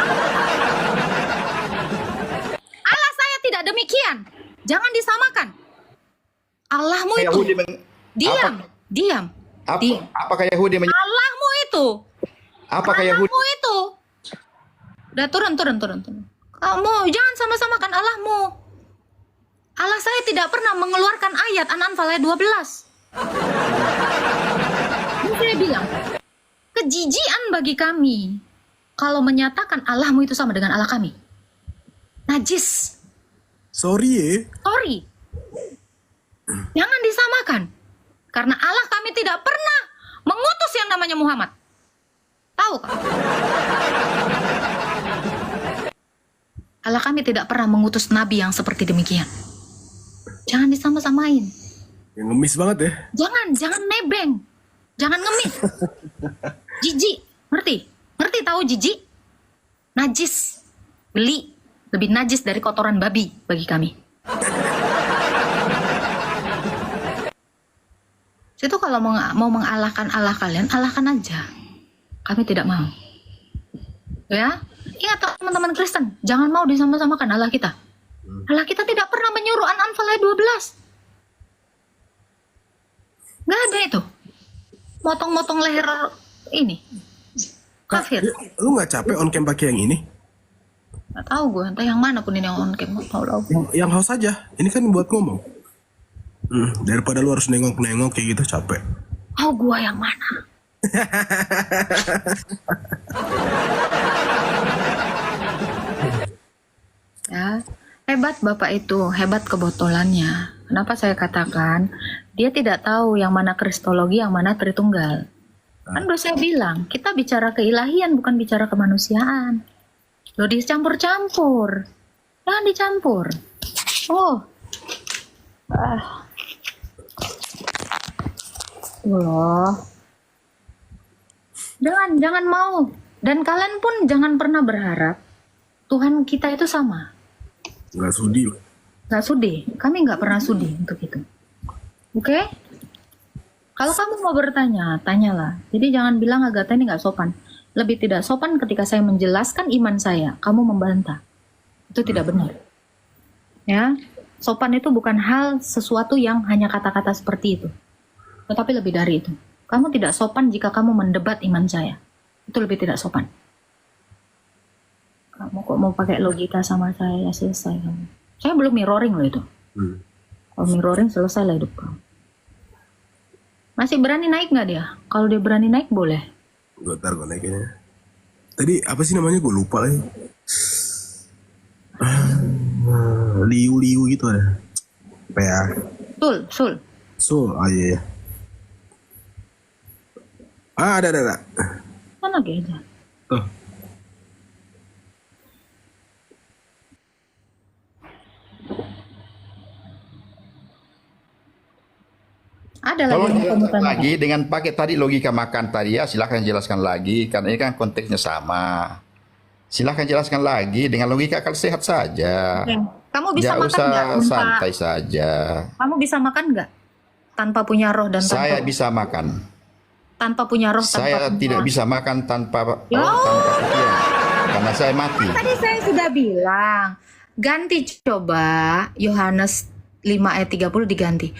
Allah saya tidak demikian. Jangan disamakan. Allahmu itu. Yahudi Diam. apakah Yahudi Allahmu itu. apakah Yahudi Allahmu itu. Udah turun. Kamu jangan sama-samakan Allahmu. Allah saya tidak pernah mengeluarkan ayat An-Anfal ayat 12. Ini saya bilang, kejijian bagi kami kalau menyatakan Allahmu itu sama dengan Allah kami. Najis. Sorry. Jangan disamakan. Karena Allah kami tidak pernah mengutus yang namanya Muhammad. Tahu kan? Allah kami tidak pernah mengutus nabi yang seperti demikian. Jangan disama-samain. Yang ngemis banget ya. Jangan nebeng. Jangan ngemis. Jijik. Ngerti tahu jijik? Najis. Beli. Lebih najis dari kotoran babi bagi kami. Itu kalau mau mengalahkan Allah kalian, alahkan aja. Kami tidak mau. Ya, ingat teman-teman Kristen, jangan mau disama-samakan Allah kita. Allah kita tidak pernah menyuruh An-Anfal ayat 12. Nggak ada itu. Motong-motong leher ini. Kafir. Lu nggak capek on cam pakai yang ini? Nggak tahu gue, entah yang mana pun ini yang on cam. Yang house aja. Ini kan buat ngomong. Daripada lu harus nengok-nengok kayak gitu capek. Oh, gua yang mana? Ya, hebat Bapak itu, hebat kebotolannya. Kenapa saya katakan dia tidak tahu yang mana kristologi, yang mana Tritunggal. Kan udah saya bilang, kita bicara keilahian bukan bicara kemanusiaan. Lo dicampur-campur. Jangan dicampur. Allah. Jangan mau. Dan kalian pun jangan pernah berharap Tuhan kita itu sama. Nggak sudi loh. Nggak sudi. Kami nggak pernah sudi untuk itu. Oke? Kalau kamu mau bertanya, tanyalah. Jadi jangan bilang Agatha ini nggak sopan. Lebih tidak sopan ketika saya menjelaskan iman saya, kamu membantah. Itu tidak benar. Ya, sopan itu bukan hal sesuatu yang hanya kata-kata seperti itu. Tetapi lebih dari itu. Kamu tidak sopan jika kamu mendebat iman saya. Itu lebih tidak sopan. Kamu kok mau pakai logika sama saya, ya selesai kamu. Saya belum mirroring loh itu. Kalau mirroring selesai lah hidup kamu. Masih berani naik nggak dia? Kalau dia berani naik boleh. Gue naikinnya. Tadi apa sih namanya? Gue lupa lagi. Liu gitu ada. Apa ya? Sul. Oh iya. Ada. Mana aja. Tuh. Ada lagi Tolong yang kamu jelaskan tanya. lagi dengan pakai tadi logika makan tadi ya, silahkan jelaskan lagi karena ini kan konteksnya sama. Silahkan jelaskan lagi dengan logika akal sehat saja. Oke. Kamu bisa Nggak makan usah nggak santai saja. Kamu bisa makan nggak tanpa punya roh dan Saya tanpa bisa makan. punya roh Saya tanpa tidak punya- bisa makan tanpa Ya. tanpa pikiran karena saya mati. Tadi saya sudah bilang, ganti coba Yohanes 5 ayat 30 diganti.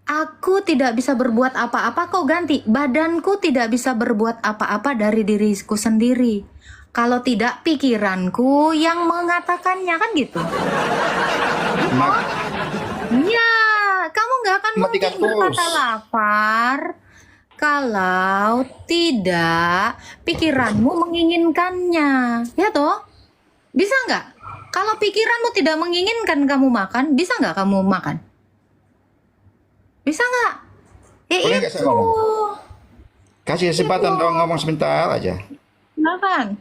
Aku tidak bisa berbuat apa-apa, kau ganti. Badanku tidak bisa berbuat apa-apa dari diriku sendiri. Kalau tidak pikiranku yang mengatakannya, kan gitu. Ma- Ya, kamu nggak akan Matikan mungkin berkata terus. lapar kalau tidak pikiranmu menginginkannya. Ya toh? Bisa nggak? Kalau pikiranmu tidak menginginkan kamu makan, bisa nggak kamu makan? Bisa nggak? Boleh nggak saya ngomong? Kasih kesempatan dong ngomong sebentar aja. Makan.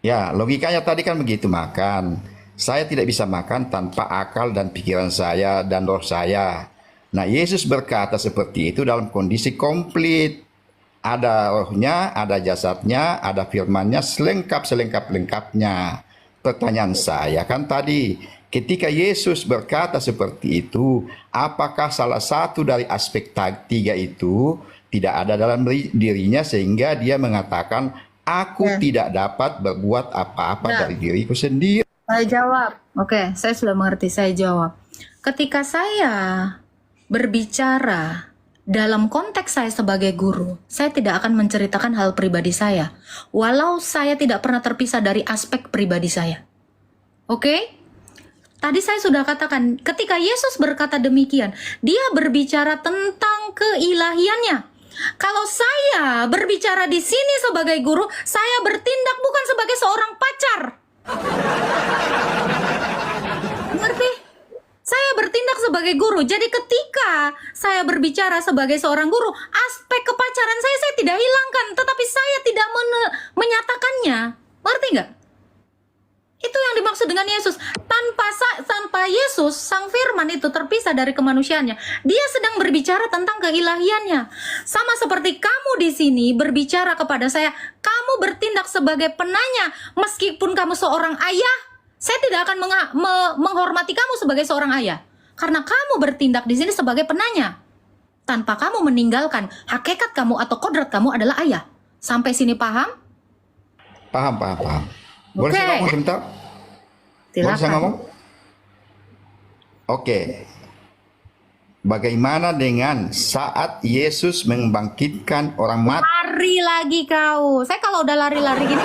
Ya, logikanya tadi kan begitu makan. Saya tidak bisa makan tanpa akal dan pikiran saya dan roh saya. Nah, Yesus berkata seperti itu dalam kondisi komplit. Ada rohnya, ada jasadnya, ada firmannya, selengkap-lengkapnya. Pertanyaan saya kan tadi, ketika Yesus berkata seperti itu, apakah salah satu dari aspek tiga itu tidak ada dalam dirinya sehingga dia mengatakan, aku tidak dapat berbuat apa-apa dari diriku sendiri. Saya jawab. Oke, saya sudah mengerti. Saya jawab. Ketika saya berbicara dalam konteks saya sebagai guru, saya tidak akan menceritakan hal pribadi saya, walau saya tidak pernah terpisah dari aspek pribadi saya. Oke? Tadi saya sudah katakan, ketika Yesus berkata demikian, dia berbicara tentang keilahiannya. Kalau saya berbicara di sini sebagai guru, saya bertindak bukan sebagai seorang pacar. Ngerti? Saya bertindak sebagai guru. Jadi ketika saya berbicara sebagai seorang guru, aspek kepacaran saya tidak hilangkan, tetapi saya tidak menyatakannya. Ngerti nggak? Itu yang dimaksud dengan Yesus. Tanpa Yesus, Sang Firman itu terpisah dari kemanusiaannya. Dia sedang berbicara tentang keilahiannya. Sama seperti kamu di sini berbicara kepada saya, kamu bertindak sebagai penanya. Meskipun kamu seorang ayah, saya tidak akan menghormati kamu sebagai seorang ayah. Karena kamu bertindak di sini sebagai penanya. Tanpa kamu meninggalkan hakikat kamu atau kodrat kamu adalah ayah. Sampai sini paham? Paham. Boleh saya ngomong sebentar? Boleh saya ngomong? Oke. Bagaimana dengan saat Yesus membangkitkan orang mati? Lari lagi kau. Saya kalau udah lari-lari gini,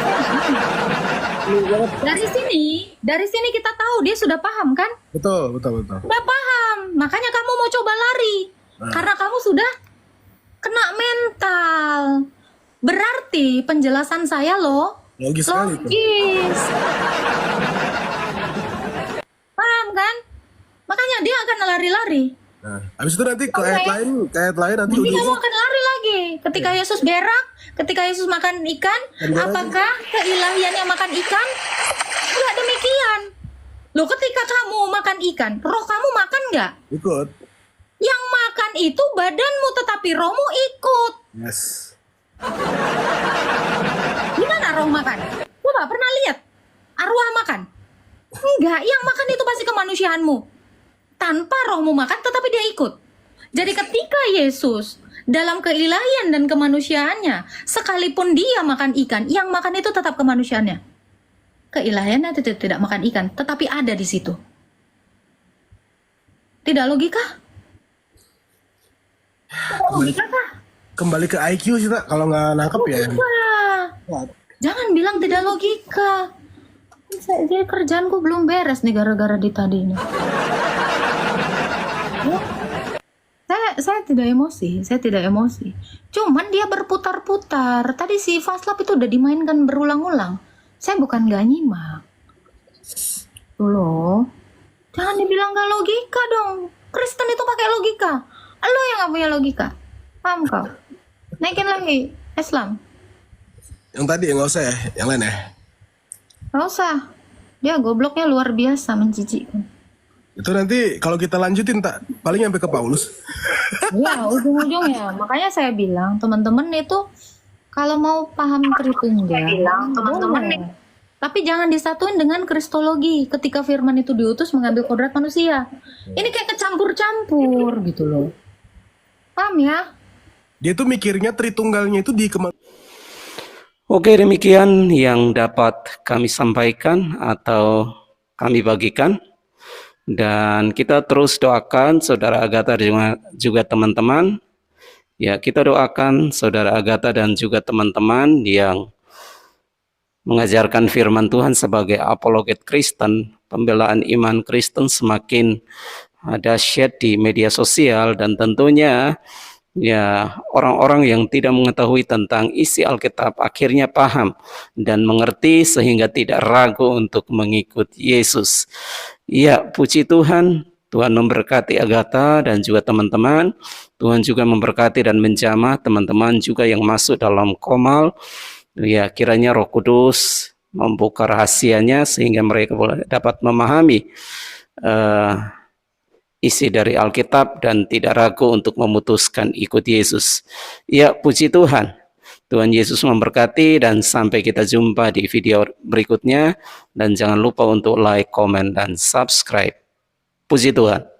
dari sini kita tahu dia sudah paham kan? Betul. Udah paham. Makanya kamu mau coba lari. Karena kamu sudah kena mental. Berarti penjelasan saya Logis sekali itu. logis. Paham kan? Makanya dia akan lari-lari. Nah, habis itu nanti ke ayat lain nanti Jadi kamu ujung-ujung akan lari lagi. Ketika Yesus berak, ketika Yesus makan ikan, apakah keilahiannya makan ikan? Enggak demikian. Loh, ketika kamu makan ikan, roh kamu makan nggak? ikut. Yang makan itu badanmu, tetapi rohmu ikut. Yes. Gimana roh makan? Coba pernah lihat arwah makan? Enggak, yang makan itu pasti kemanusiaanmu. Tanpa rohmu makan, tetapi dia ikut. Jadi ketika Yesus dalam keilahian dan kemanusiaannya, sekalipun dia makan ikan, yang makan itu tetap kemanusiaannya. Keilahiannya tidak makan ikan, tetapi ada di situ. Tidak logika? Tidak logika kah? Kembali ke IQ sih, Tak. Kalau nggak nangkep ya. Wah, jangan bilang tidak logika. Jadi kerjaanku belum beres nih gara-gara di tadi ini. Saya tidak emosi. Cuman dia berputar-putar. Tadi si Faslap itu udah dimainkan berulang-ulang. Saya bukan gak nyimak. Tuh loh. Jangan dibilang gak logika dong. Kristen itu pakai logika. Lo yang gak punya logika. Paham kau? Naikin lagi Islam. Yang tadi nggak usah ya, yang lain ya. Gak usah. Dia gobloknya luar biasa, menjijikkan. Itu nanti kalau kita lanjutin, Tak, paling sampai ke Paulus. Ya, ujung-ujungnya. Makanya saya bilang, teman-teman itu kalau mau paham Tritunggal, boleh. Tapi jangan disatuin dengan kristologi. Ketika firman itu diutus mengambil kodrat manusia. Ini kayak kecampur-campur gitu loh. Paham ya? Dia tuh mikirnya Tritunggalnya itu di Oke, demikian yang dapat kami sampaikan atau kami bagikan. Dan kita terus doakan saudara Agatha dan juga teman-teman. Ya, kita doakan saudara Agatha dan juga teman-teman yang mengajarkan firman Tuhan sebagai apologet Kristen, pembelaan iman Kristen semakin dahsyat di media sosial, dan tentunya ya orang-orang yang tidak mengetahui tentang isi Alkitab akhirnya paham dan mengerti sehingga tidak ragu untuk mengikuti Yesus. Ya, puji Tuhan. Tuhan memberkati Agatha dan juga teman-teman. Tuhan juga memberkati dan menjamah teman-teman juga yang masuk dalam komal. Ya, kiranya Roh Kudus membuka rahasianya sehingga mereka dapat memahami isi dari Alkitab dan tidak ragu untuk memutuskan ikut Yesus. Ya, puji Tuhan. Tuhan Yesus memberkati dan sampai kita jumpa di video berikutnya, dan jangan lupa untuk like, komen, dan subscribe. Puji Tuhan.